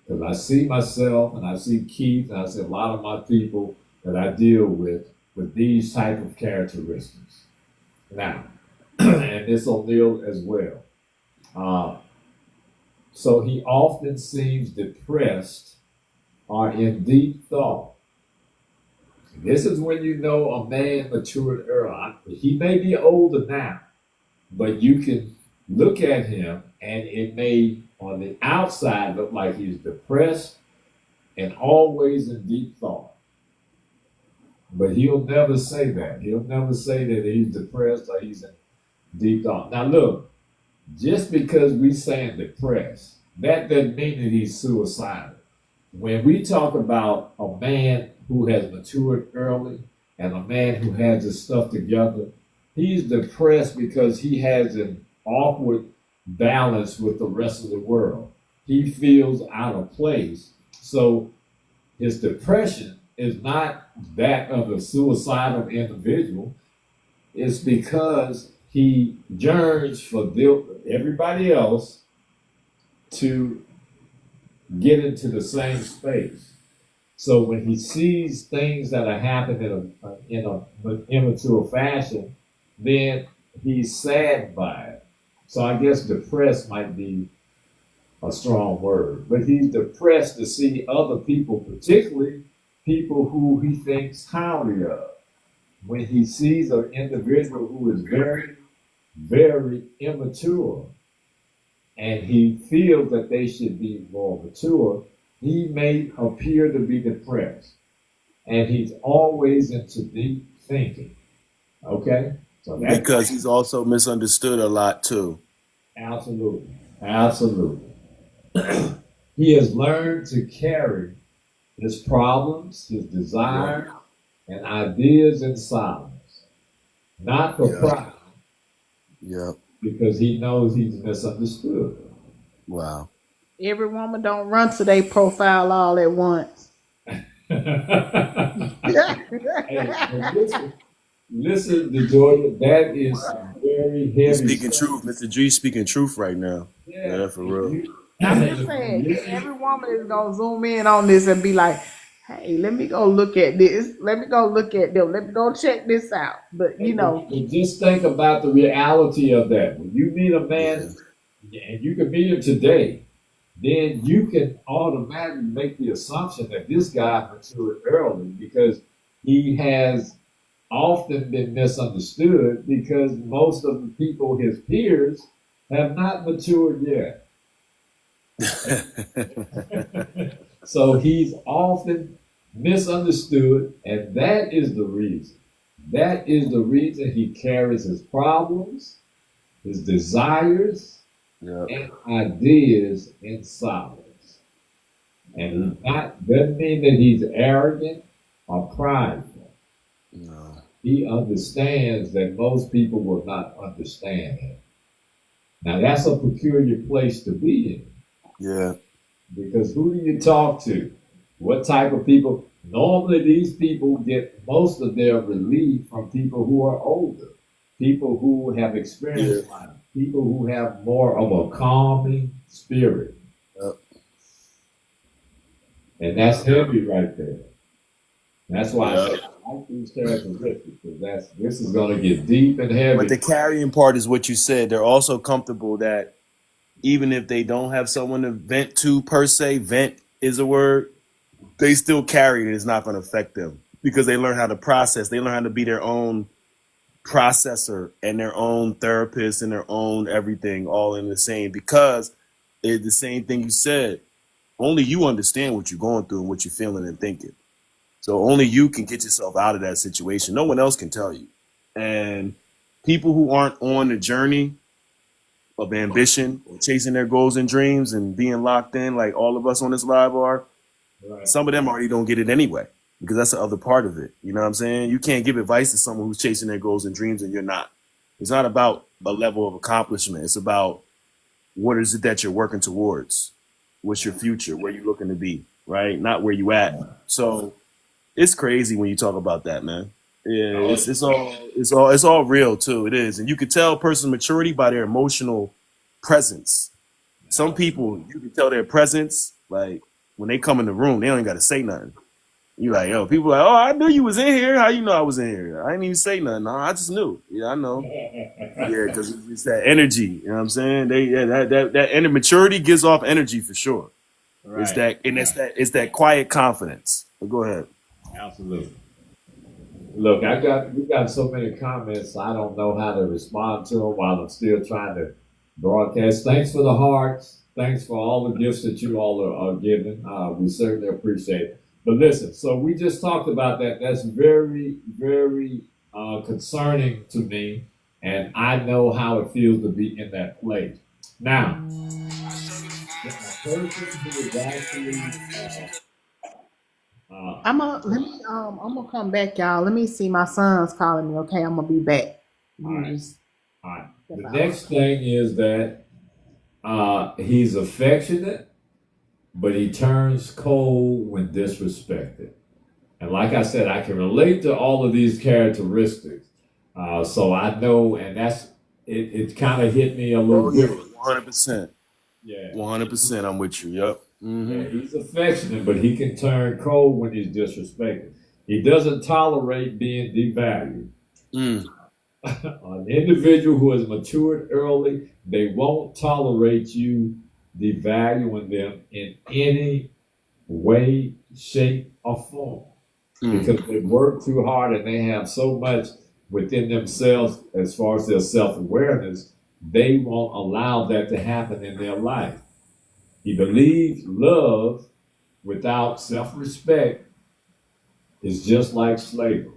Because I see myself and I see Keith and I see a lot of my people that I deal with these type of characteristics. Now, and this O'Neill as well. So he often seems depressed or in deep thought. This is when you know a man matured early. He may be older now, but you can look at him and it may on the outside look like he's depressed and always in deep thought. But he'll never say that. He'll never say that he's depressed or he's in deep thought. Now look, just because we saying depressed, that doesn't mean that he's suicidal. When we talk about a man who has matured early and a man who has his stuff together, he's depressed because he has an awkward balance with the rest of the world. He feels out of place. So his depression is not that of a suicidal individual. It's because he yearns for everybody else to get into the same space. So when he sees things that are happening in an immature fashion, then he's sad by it. So I guess depressed might be a strong word, but he's depressed to see other people, particularly people who he thinks highly of. When he sees an individual who is very, very immature, and he feels that they should be more mature, he may appear to be depressed. And he's always into deep thinking. Okay? So that's Because he's also misunderstood a lot too. absolutely, absolutely. He has learned to carry his problems, his desires, and ideas in silence. Not for Yeah. pride, Yeah. because he knows he's misunderstood. Wow. Every woman don't run to their profile all at once. Hey, but listen, DeJoya, that is some very heavy Speaking stuff. truth, Mr. G speaking truth right now. Yeah, for real. I'm just saying, every woman is gonna zoom in on this and be like, "Hey, let me go look at this. Let me go look at them. Let me go check this out." But you know, But just think about the reality of that. When you meet a man, and you can meet him today, then you can automatically make the assumption that this guy matured early because he has often been misunderstood because most of the people, his peers, have not matured yet. So he's often misunderstood, and that is the reason. That is the reason he carries his problems, his desires, Yeah. and ideas in silence. And he's not doesn't mean that he's arrogant or prideful. No. He understands that most people will not understand him. Now that's a peculiar place to be in. Yeah. Because who do you talk to? What type of people? Normally, these people get most of their relief from people who are older, people who have experienced life, people who have more of a calming spirit. Yep. And that's heavy right there. That's why I Yeah. say I like these characteristics, because this is going to get deep and heavy. But the carrying part is what you said. They're also comfortable that even if they don't have someone to vent to per se, vent is a word, they still carry it. It's not going to affect them because they learn how to process. They learn how to be their own processor and their own therapist and their own everything all in the same, because it's the same thing you said. Only you understand what you're going through and what you're feeling and thinking. So only you can get yourself out of that situation. No one else can tell you. And people who aren't on the journey of ambition or chasing their goals and dreams and being locked in like all of us on this live are, Right. some of them already don't get it anyway, because that's the other part of it. You know what I'm saying? You can't give advice to someone who's chasing their goals and dreams and you're not. It's not about a level of accomplishment. It's about what is it that you're working towards? What's your future? Where you looking to be, right? Not where you at. So it's crazy when you talk about that, man. Yeah, it's all real too. It is. And you could tell a person's maturity by their emotional presence. Some people, you can tell their presence, like when they come in the room, they don't even got to say nothing. You like, yo, people like, oh, I knew you was in here. How you know I was in here? I didn't even say nothing. No, I just knew. Yeah, I know. Yeah, because it's that energy. You know what I'm saying? That maturity gives off energy for sure. Right. It's that quiet confidence. But go ahead. Absolutely. Look, we got so many comments. I don't know how to respond to them while I'm still trying to broadcast. Thanks for the hearts. Thanks for all the gifts that you all are giving. We certainly appreciate it. But listen, so we just talked about that. That's very, very concerning to me, and I know how it feels to be in that place. Now, the person who is actually uh, I'm gonna come back, y'all. Let me see. My son's calling me. Okay, I'm gonna be back. all You right, just all right. step The out. next thing is that he's affectionate, but he turns cold when disrespected. And like I said, I can relate to all of these characteristics. So I know, and that's it. It kind of hit me a little Oh yeah, different. 100%. Yeah, 100%. I'm with you. Yep. yeah. He's affectionate, but he can turn cold when he's disrespected. He doesn't tolerate being devalued. Mm. An individual who has matured early, they won't tolerate you devaluing them in any way, shape, or form. Mm. Because they work too hard and they have so much within themselves as far as their self-awareness, they won't allow that to happen in their life. He believes love without self-respect is just like slavery.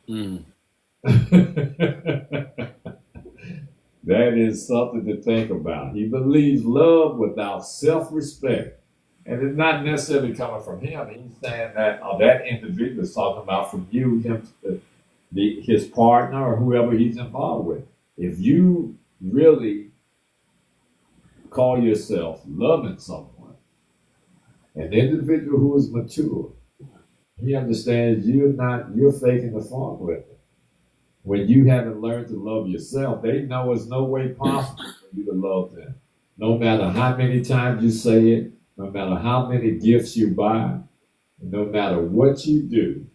Mm. That is something to think about. He believes love without self-respect. And it's not necessarily coming from him. He's saying that that individual is talking about from you, him, his partner, or whoever he's involved with. If you really call yourself loving someone, an individual who is mature, he understands you're faking the funk with it. When you haven't learned to love yourself, they know it's no way possible for you to love them. No matter how many times you say it, no matter how many gifts you buy, no matter what you do,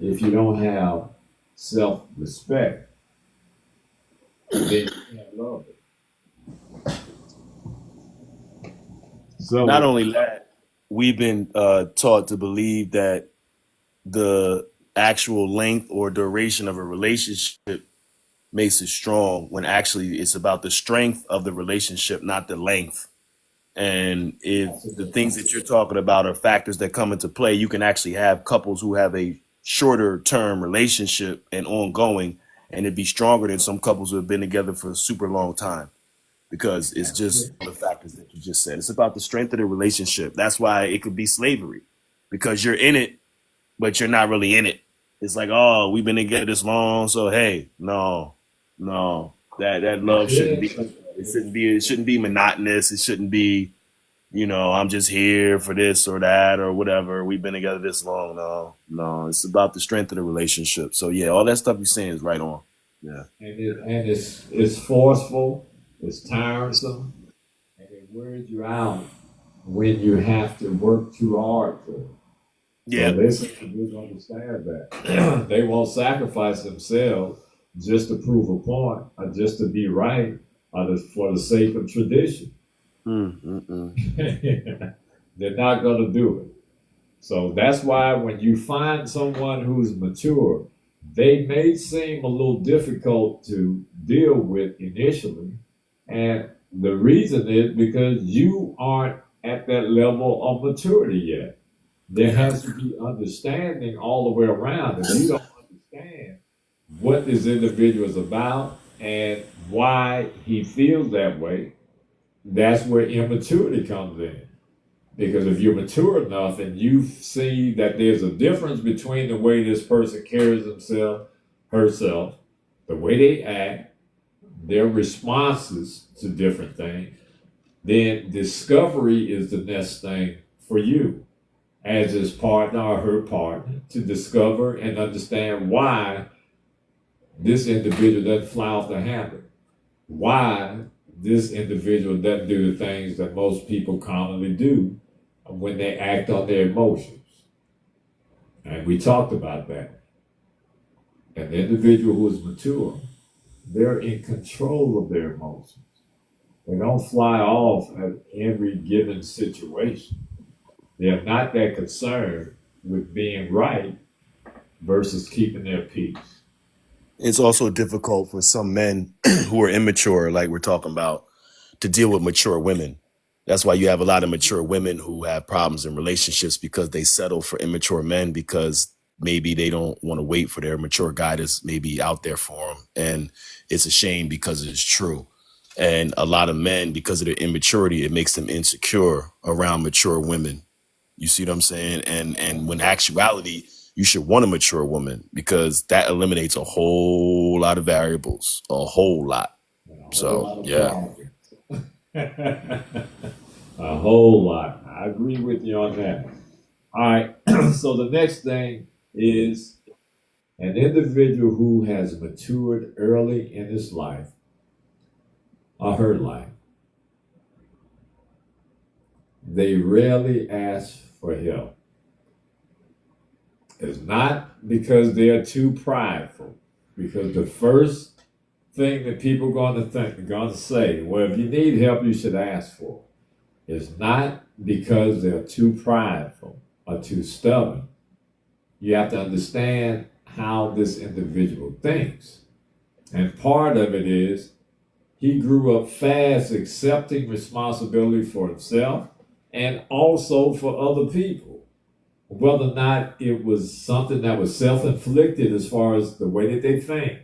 if you don't have self-respect, then you can't love it. Not So, only that, we've been taught to believe that the actual length or duration of a relationship makes it strong when actually it's about the strength of the relationship, not the length. And if that's a the good things point. that you're talking about are factors that come into play, you can actually have couples who have a shorter term relationship and ongoing, and it'd be stronger than some couples who have been together for a super long time because it's just the factors that you just said. It's about the strength of the relationship. That's why it could be slavery because you're in it, but you're not really in it. It's like, oh, we've been together this long, so hey, no, no, that love shouldn't be. Yeah, It shouldn't be monotonous. It shouldn't be, I'm just here for this or that or whatever. We've been together this long. No, no, it's about the strength of the relationship. So yeah, all that stuff you're saying is right on. Yeah. and it's forceful, it's tiresome, and it wears you out when you have to work too hard for it. So Yeah. this individuals understand that they won't sacrifice themselves just to prove a point or just to be right or for the sake of tradition. They're not going to do it. So that's why when you find someone who's mature, they may seem a little difficult to deal with initially. And the reason is because you aren't at that level of maturity yet. There Yeah. has to be understanding all the way around. If you don't understand what this individual is about and why he feels that way, that's where immaturity comes in. Because if you're mature enough and you see that there's a difference between the way this person carries himself, herself, the way they act, their responses to different things, then discovery is the next thing for you as his partner or her partner to discover and understand why this individual doesn't fly off the handle, why this individual doesn't do the things that most people commonly do when they act on their emotions. And we talked about that. An individual who is mature, they're in control of their emotions. They don't fly off at every given situation. They're not that concerned with being right versus keeping their peace. It's also difficult for some men who are immature, like we're talking about, to deal with mature women. That's why you have a lot of mature women who have problems in relationships because they settle for immature men because maybe they don't want to wait for their mature guy that's maybe out there for them. And it's a shame because it's true. And a lot of men, because of their immaturity, it makes them insecure around mature women. You see what I'm saying? And when actuality, you should want a mature woman because that eliminates a whole lot of variables, a whole lot. A whole So, lot of yeah. problems. A whole lot. I agree with you on that. All right. So the next thing is an individual who has matured early in his life or her life. They rarely ask for help. It's not because they're too prideful, because the first thing that people are going to say, well, if you need help, you should ask for it. It's not because they're too prideful or too stubborn. You have to understand how this individual thinks. And part of it is he grew up fast accepting responsibility for himself and also for other people. Whether or not it was something that was self-inflicted as far as the way that they think,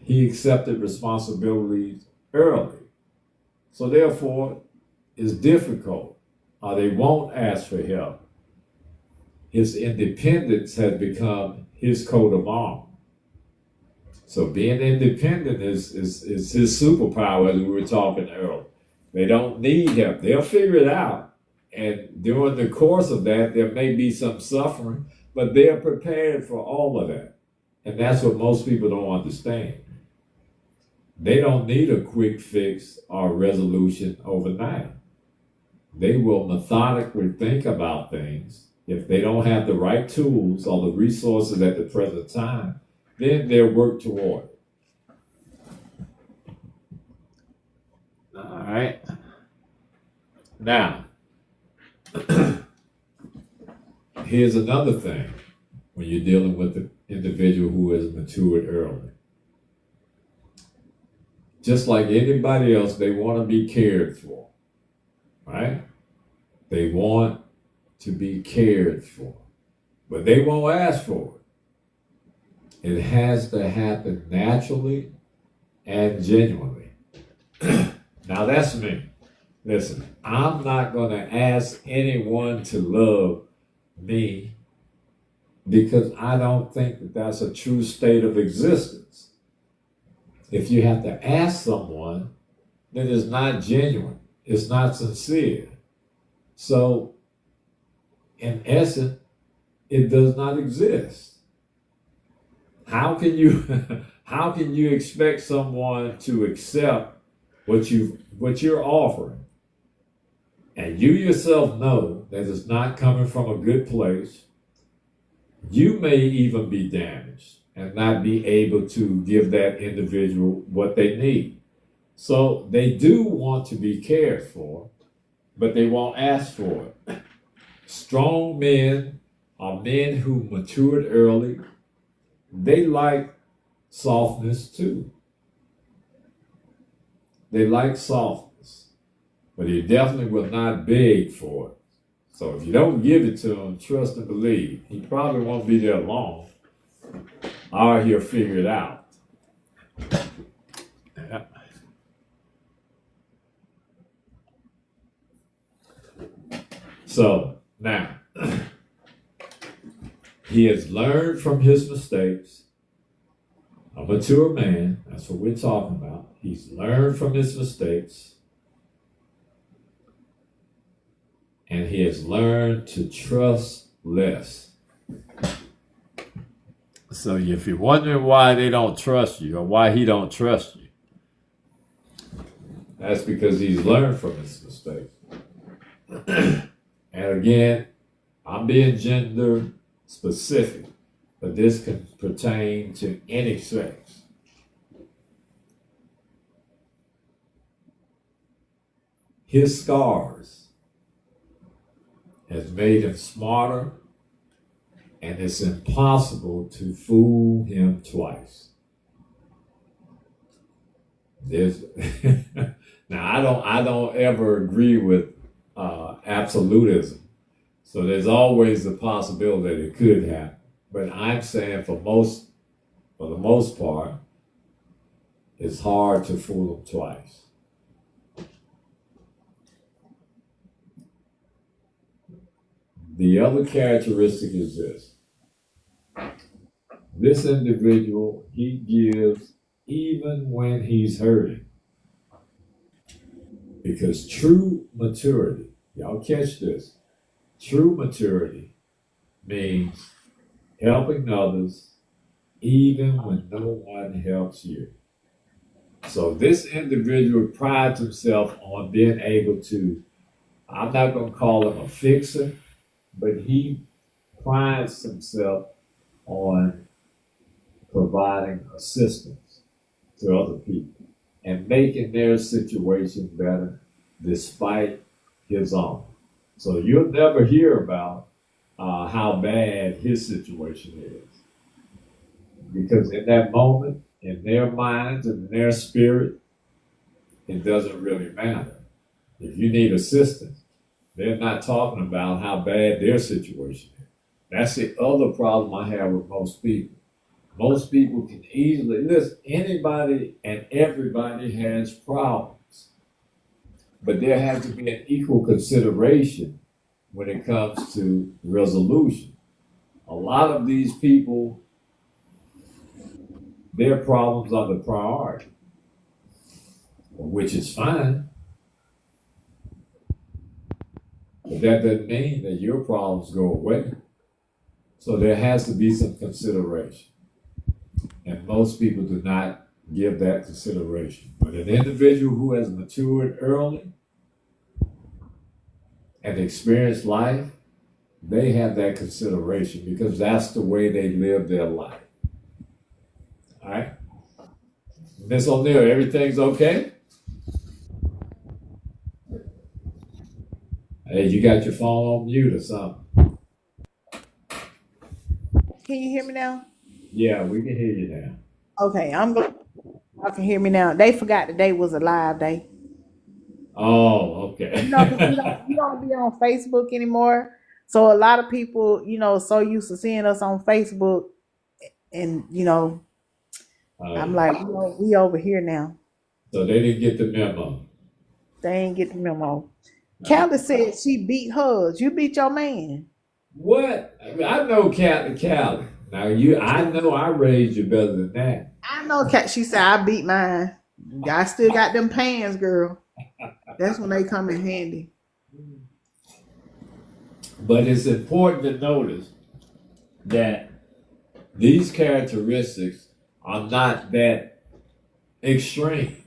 he accepted responsibilities early. So therefore, it's difficult, or they won't ask for help. His independence has become his coat of arms. So being independent is his superpower, as we were talking earlier. They don't need help. They'll figure it out. And during the course of that, there may be some suffering, but they're prepared for all of that. And that's what most people don't understand. They don't need a quick fix or resolution overnight. They will methodically think about things. If they don't have the right tools or the resources at the present time, then they'll work toward it. All right. Now, here's another thing when you're dealing with the individual who has matured early. Just like anybody else, they want to be cared for, right? They want to be cared for, but they won't ask for it. It has to happen naturally and genuinely. Now that's me. Listen, I'm not going to ask anyone to love me because I don't think that that's a true state of existence. If you have to ask someone, then it's not genuine. It's not sincere. So, in essence, it does not exist. How can you expect someone to accept what you're offering? And you yourself know that it's not coming from a good place. You may even be damaged and not be able to give that individual what they need. So they do want to be cared for, but they won't ask for it. Strong men are men who matured early. They like softness too. They like softness, but he definitely will not beg for it. So if you don't give it to him, trust and believe, he probably won't be there long, or he'll figure it out. Yeah. So now, he has learned from his mistakes. A mature man, that's what we're talking about. He's learned from his mistakes. And he has learned to trust less. So if you're wondering why they don't trust you or why he don't trust you, that's because he's learned from his mistakes. And again, I'm being gender specific, but this can pertain to any sex. His scars has made him smarter, and it's impossible to fool him twice. There's now I don't ever agree with absolutism. So there's always the possibility that it could happen. But I'm saying for the most part, it's hard to fool them twice. The other characteristic is this. This individual, he gives even when he's hurting. Because true maturity, y'all catch this, true maturity means helping others even when no one helps you. So this individual prides himself on being able to, I'm not going to call him a fixer, but he prides himself on providing assistance to other people and making their situation better despite his own. So you'll never hear about how bad his situation is. Because in that moment, in their minds and in their spirit, it doesn't really matter. If you need assistance, they're not talking about how bad their situation is. That's the other problem I have with most people. Most people can easily, listen, anybody and everybody has problems. But there has to be an equal consideration when it comes to resolution. A lot of these people, their problems are the priority, which is fine. But that doesn't mean that your problems go away. So there has to be some consideration. And most people do not give that consideration. But an individual who has matured early and experienced life, they have that consideration because that's the way they live their life. All right? Miss O'Neill, everything's okay? Hey, you got your phone on mute or something? Can you hear me now? Yeah, we can hear you now. Okay, I can hear me now. They forgot today was a live day. Oh, okay. You know, 'cause we don't be on Facebook anymore. So a lot of people, so used to seeing us on Facebook, and I'm like, we over here now. So they didn't get the memo. They ain't get the memo. Callie said she beat hers. You beat your man. What? I mean, I know Cali. Now I know I raised you better than that. I know she said I beat mine. I still got them pants, girl. That's when they come in handy. But it's important to notice that these characteristics are not that extreme.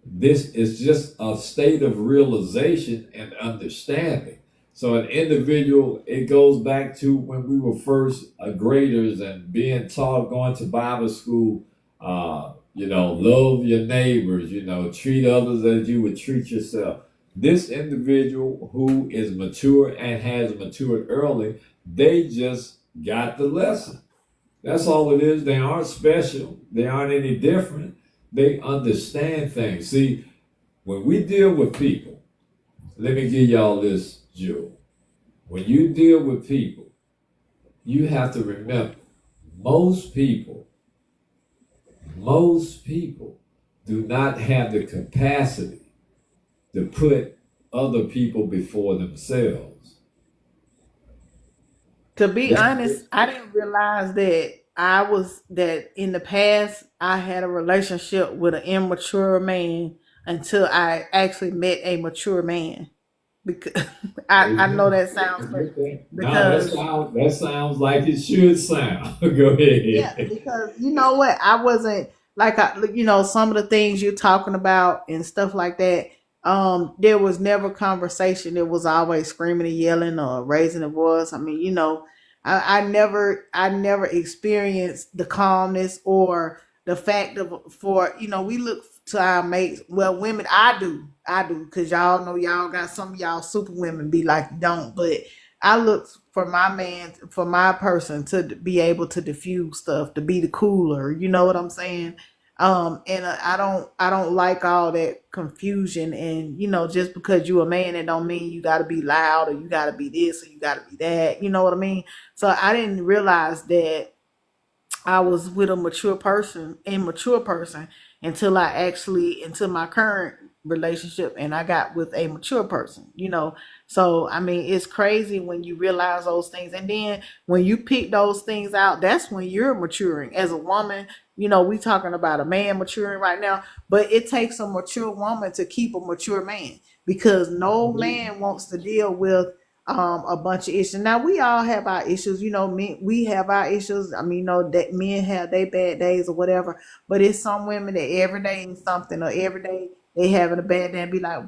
This is just a state of realization and understanding. So an individual, it goes back to when we were first graders and being taught, going to Bible school, love your neighbors, treat others as you would treat yourself. This individual who is mature and has matured early, they just got the lesson. That's all it is. They aren't special. They aren't any different. They understand things. See, when we deal with people, let me give y'all this jewel. When you deal with people, you have to remember, most people do not have the capacity to put other people before themselves. To be honest, I didn't realize that in the past I had a relationship with an immature man until I actually met a mature man. Because I know that sounds crazy. Because that sounds like it should sound. Go ahead. Yeah, because you know what? I wasn't like some of the things you're talking about and stuff like that. There was never conversation. It was always screaming and yelling or raising a voice. I mean, I never experienced the calmness or the fact of we look to our mates. Well, women, I do, because y'all know y'all got some of y'all super women be like you don't, but I look for my person to be able to diffuse stuff, to be the cooler. You know what I'm saying? And I don't like all that confusion. And just because you a man, it don't mean you got to be loud or you got to be this or you got to be that. You know what I mean? So I didn't realize that I was with a immature person until my current relationship, and I got with a mature person. So I mean, it's crazy when you realize those things, and then when you pick those things out, that's when you're maturing as a woman. We talking about a man maturing right now, but it takes a mature woman to keep a mature man, because no man wants to deal with a bunch of issues. Now we all have our issues, we have our issues. I mean, that men have their bad days or whatever, but it's some women that every day is something, or every day they having a bad day and be like,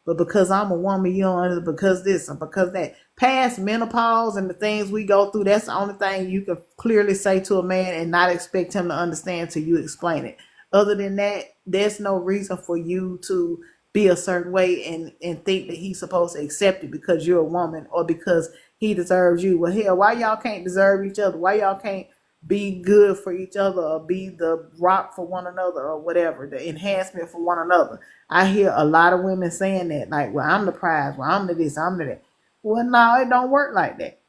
but because I'm a woman, you don't, because this or because that. Past menopause and the things we go through, that's the only thing you can clearly say to a man and not expect him to understand till you explain it. Other than that, there's no reason for you to be a certain way and think that he's supposed to accept it because you're a woman or because he deserves you. Well, hell, why y'all can't deserve each other? Why y'all can't be good for each other or be the rock for one another or whatever, the enhancement for one another? I hear a lot of women saying that, like, well, I'm the prize, well, I'm the this, I'm the that. Well, no, it don't work like that.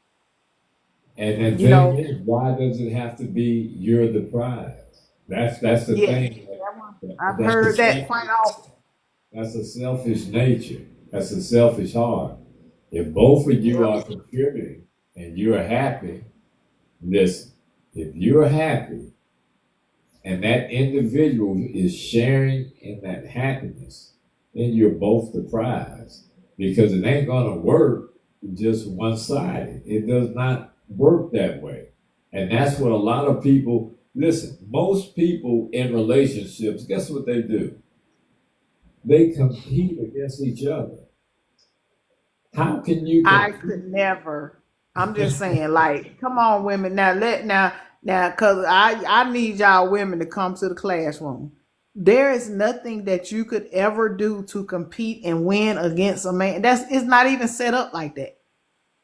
And the You thing know, is, why does it have to be you're the prize? That's the yeah, thing. I've That's the heard that selfish. quite often. That's a selfish nature. That's a selfish heart. If both of you Yep. are contributing and you're happy, listen. If you're happy and that individual is sharing in that happiness, then you're both the prize. Because it ain't gonna work just one sided. It does not work that way. And that's what a lot of people listen, most people in relationships, guess what they do? They compete against each other. How can you I compete? could never. I'm just saying, like, come on, women. Now, cause I need y'all women to come to the classroom. There is nothing that you could ever do to compete and win against a man. It's not even set up like that.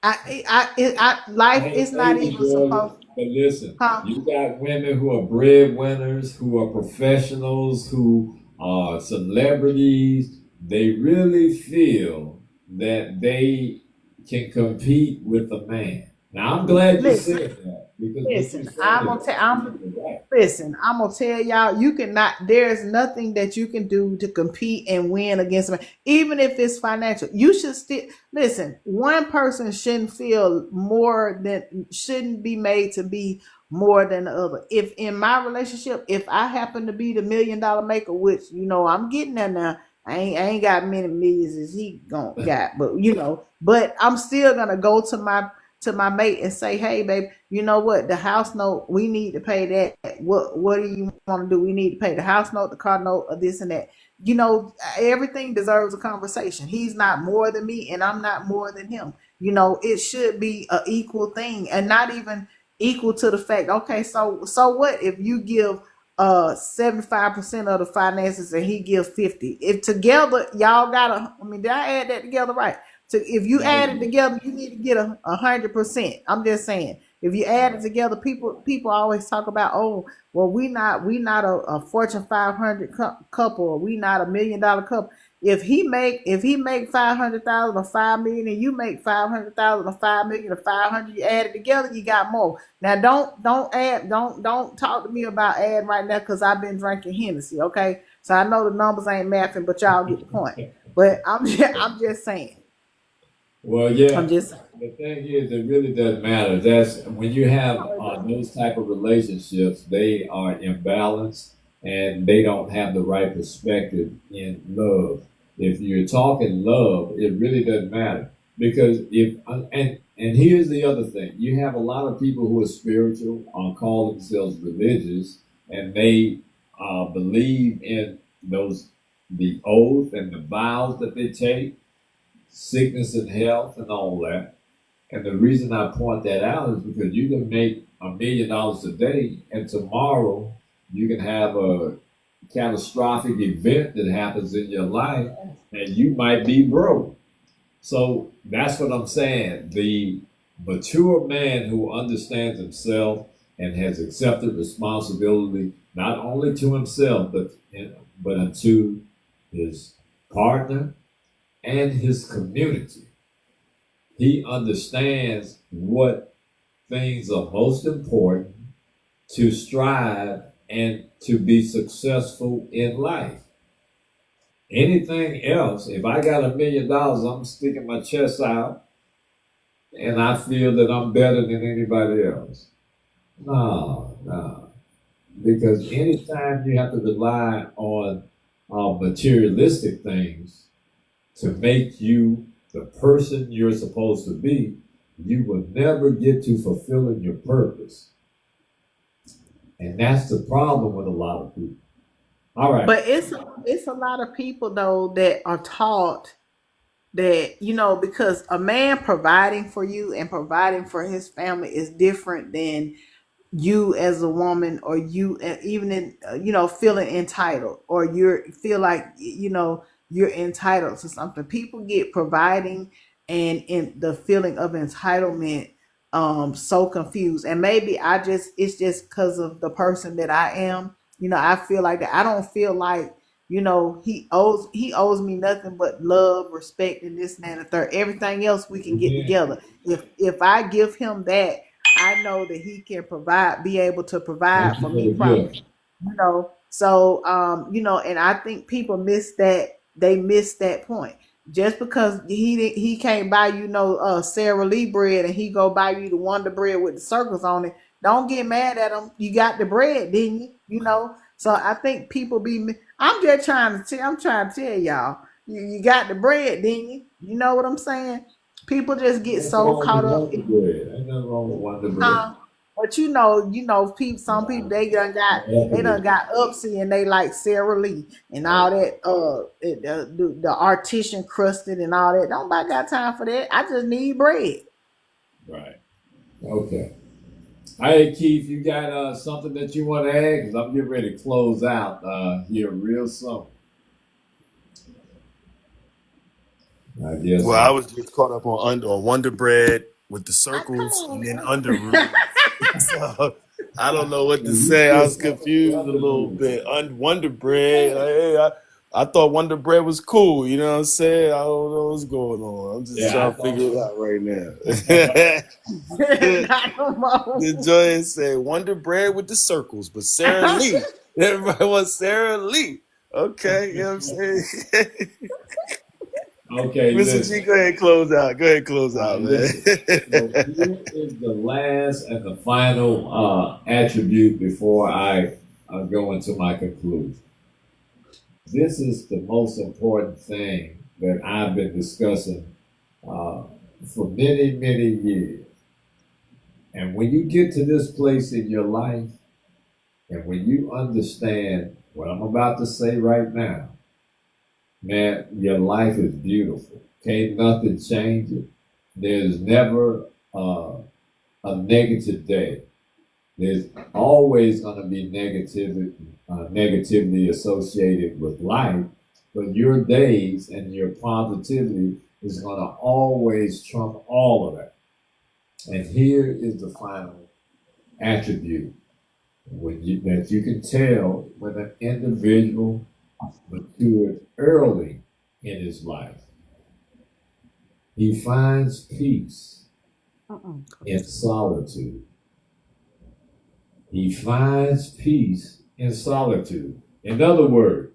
I Life is ain't not saying, even Georgia, supposed. but listen, Huh? you got women who are breadwinners, who are professionals, who are celebrities. They really feel that they can compete with a man. Now, I'm glad you Listen, said that because what you listen. said is absolutely right. Listen, I'm gonna tell y'all, you cannot. There's nothing that you can do to compete and win against them, even if it's financial. You should still listen. One person shouldn't be made to be more than the other. If in my relationship, if I happen to be the $1 million maker, which I'm getting there now. I ain't got many millions as he got, but I'm still gonna go to my mate and say, hey, babe, you know what? The house note, we need to pay that. What do you want to do? We need to pay the house note, the car note, or this and that. Everything deserves a conversation. He's not more than me, and I'm not more than him. It should be an equal thing, and not even equal to the fact. Okay, so what if you give 75% of the finances and he gives 50? If together y'all gotta, I mean, did I add that together right? So if you No, add it together, you need to get 100%. I'm just saying, if you add it together, people always talk about, oh, well, we not a Fortune 500 couple, or we not $1 million couple. If he make 500,000 or 5 million, and you make 500,000 or 5 million or 500, you add it together, you got more. Now don't talk to me about adding right now because I've been drinking Hennessy. Okay, so I know the numbers ain't mathing, but y'all get the point. But I'm just saying. well, I'm yeah. just saying. The thing is, it really doesn't matter. That's when you have No, it doesn't. those type of relationships, they are imbalanced and they don't have the right perspective in love. If you're talking love, it really doesn't matter because if and here's the other thing: you have a lot of people who are spiritual, call themselves religious, and they believe in those the oath and the vows that they take, sickness and health, and all that. And the reason I point that out is because you can make $1 million a day, and tomorrow you can have a catastrophic event that happens in your life, and you might be broke. So that's what I'm saying. The mature man who understands himself and has accepted responsibility not only to himself, but unto his partner and his community. He understands what things are most important to strive and to be successful in life. Anything else, if I got $1 million, I'm sticking my chest out and I feel that I'm better than anybody else. No, no. Because anytime you have to rely on materialistic things to make you the person you're supposed to be, you will never get to fulfilling your purpose. And that's the problem with a lot of people. All right. But it's a lot of people though that are taught that because a man providing for you and providing for his family is different than you as a woman, or you even in feeling entitled, or you feel like you're entitled to something. People get providing and in the feeling of entitlement so confused. And maybe it's just because of the person that I am. I feel like that. I don't feel like he owes me nothing but love, respect, and this and that and the third. Everything else we can get Amen. together. If I give him that, I know that he can be able to provide Thank you for for me the properly. gift. So and I think people miss that. They miss that point. Just because he can't buy Sarah Lee bread, and he go buy you the Wonder Bread with the circles on it, don't get mad at him. You got the bread, didn't you? So I think people I'm just trying to tell y'all, you got the bread, didn't you? You know what I'm saying? People just get What's so wrong with caught up Wonder Bread? Ain't nothing wrong with Wonder Bread. Huh? But people. Some people Nah, they done got upsy and they like Sarah Lee and all that. The artisan crusted and all that. Don't nobody got time for that. I just need bread. right. Okay. Hey, Keith, you got something that you want to add? Because I'm getting ready to close out here real soon. I guess Well, I not. was just caught up on Wonder Bread with the I circles and then know. under roots. So I don't know what Yeah, to you say. I still was stuck with confused a Wonder little Bread. bit. Wonder Bread. I thought Wonder Bread was cool. You know what I'm saying? I don't know what's going on. I'm just Yeah, I trying to thought figure it so. out right now. the, Not no more. the joy say Wonder Bread with the circles, but Sarah Lee. Everybody wants Sarah Lee. Okay, you know what I'm saying? Okay, Mr. G, listen. go ahead and close out. Go ahead and close All right, out, man. listen. So here is the last and the final attribute before I go into my conclusion. This is the most important thing that I've been discussing uh, for many, many years. And when you get to this place in your life, and when you understand what I'm about to say right now, man, your life is beautiful. Can't nothing change it. There's never a negative day. There's always going to be negativity associated with life, but your days and your positivity is going to always trump all of that. And here is the final attribute that you can tell when an individual matured early in his life. He finds peace in solitude. He finds peace in solitude. In other words,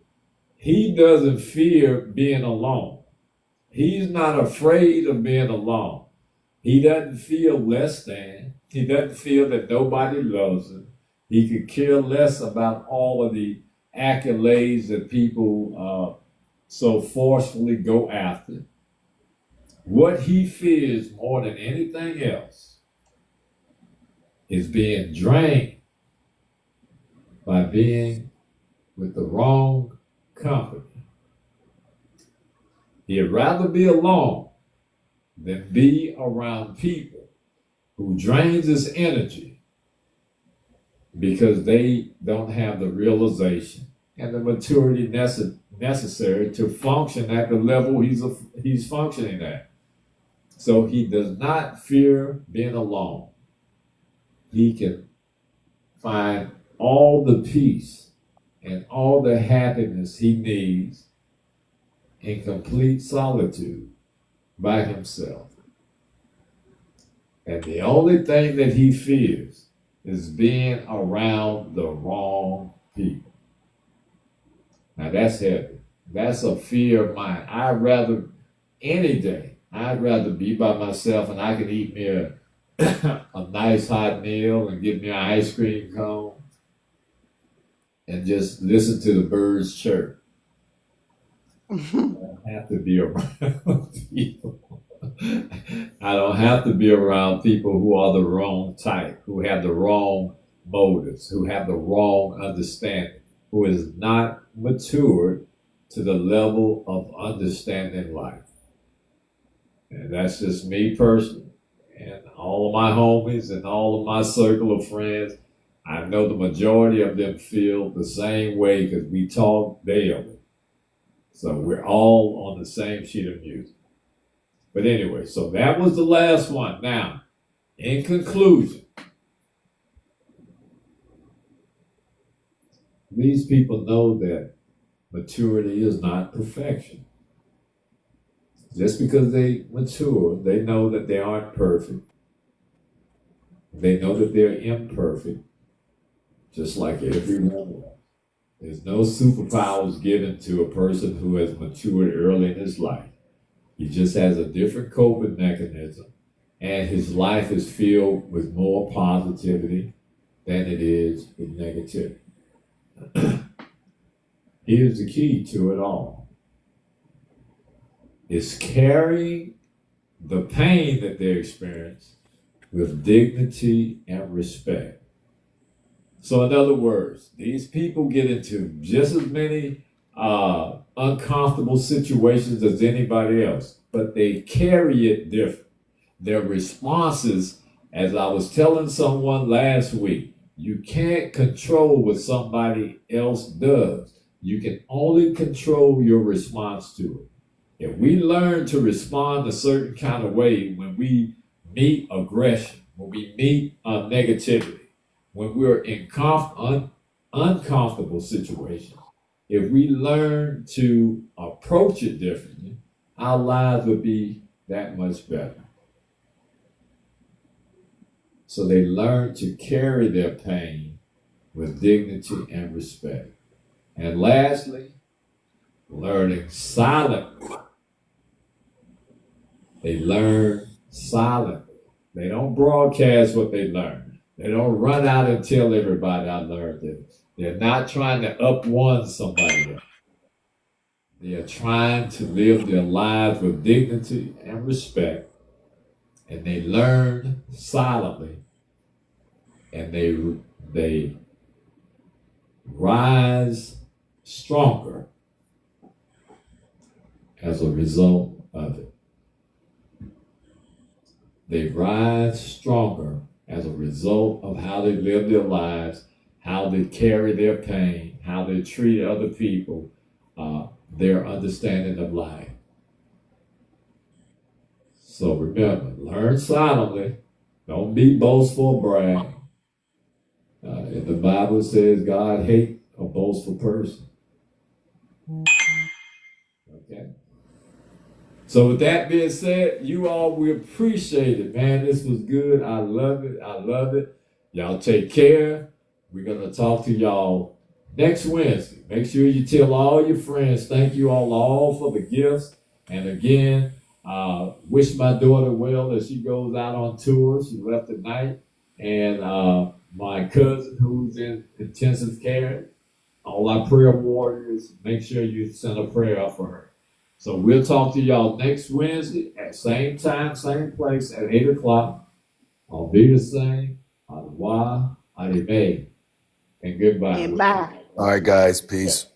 he doesn't fear being alone. He's not afraid of being alone. He doesn't feel less than. He doesn't feel that nobody loves him. He could care less about all of the accolades that people so forcefully go after. What he fears more than anything else is being drained by being with the wrong company. He'd rather be alone than be around people who drains his energy because they don't have the realization and the maturity necessary to function at the level he's functioning at. So he does not fear being alone. He can find all the peace and all the happiness he needs in complete solitude by himself. And the only thing that he fears is being around the wrong people. Now that's heavy. That's a fear of mine. Any day, I'd rather be by myself and I can eat me a nice hot meal and get me an ice cream cone and just listen to the birds chirp. I don't have to be around people. I don't have to be around people who are the wrong type, who have the wrong motives, who have the wrong understanding, who is not matured to the level of understanding life. And that's just me personally. And all of my homies and all of my circle of friends, I know the majority of them feel the same way because we talk daily. So we're all on the same sheet of music. But anyway, so that was the last one. Now, in conclusion, these people know that maturity is not perfection. Just because they mature, they know that they aren't perfect. They know that they're imperfect, just like everyone else. There's no superpowers given to a person who has matured early in his life. He just has a different coping mechanism, and his life is filled with more positivity than it is with negativity. Here's the key to it all. It's carrying the pain that they experience with dignity and respect. So in other words, these people get into just as many uncomfortable situations as anybody else, but they carry it different. Their responses, as I was telling someone last week, you can't control what somebody else does. You can only control your response to it. If we learn to respond a certain kind of way when we meet aggression, when we meet negativity, when we're in uncomfortable situations, if we learn to approach it differently, our lives will be that much better. So they learn to carry their pain with dignity and respect. And lastly, learning silently. They learn silently. They don't broadcast what they learn. They don't run out and tell everybody I learned this. They're not trying to up one somebody else. They are trying to live their lives with dignity and respect. And they learn silently. And they rise stronger as a result of it. They rise stronger as a result of how they live their lives, how they carry their pain, how they treat other people, their understanding of life. So remember, learn silently. Don't be boastful or brag. And the Bible says God hates a boastful person. Okay? So with that being said, you all, we appreciate it, man. This was good. I love it. I love it. Y'all take care. We're going to talk to y'all next Wednesday. Make sure you tell all your friends. Thank you all for the gifts. And again, wish my daughter well as she goes out on tour. She left tonight. And my cousin who's in intensive care, all our prayer warriors, make sure you send a prayer up for her. So we'll talk to y'all next Wednesday at same time, same place at 8 o'clock. I'll be the same. Au revoir. Arrivé. And goodbye. And bye. All right, guys. Peace.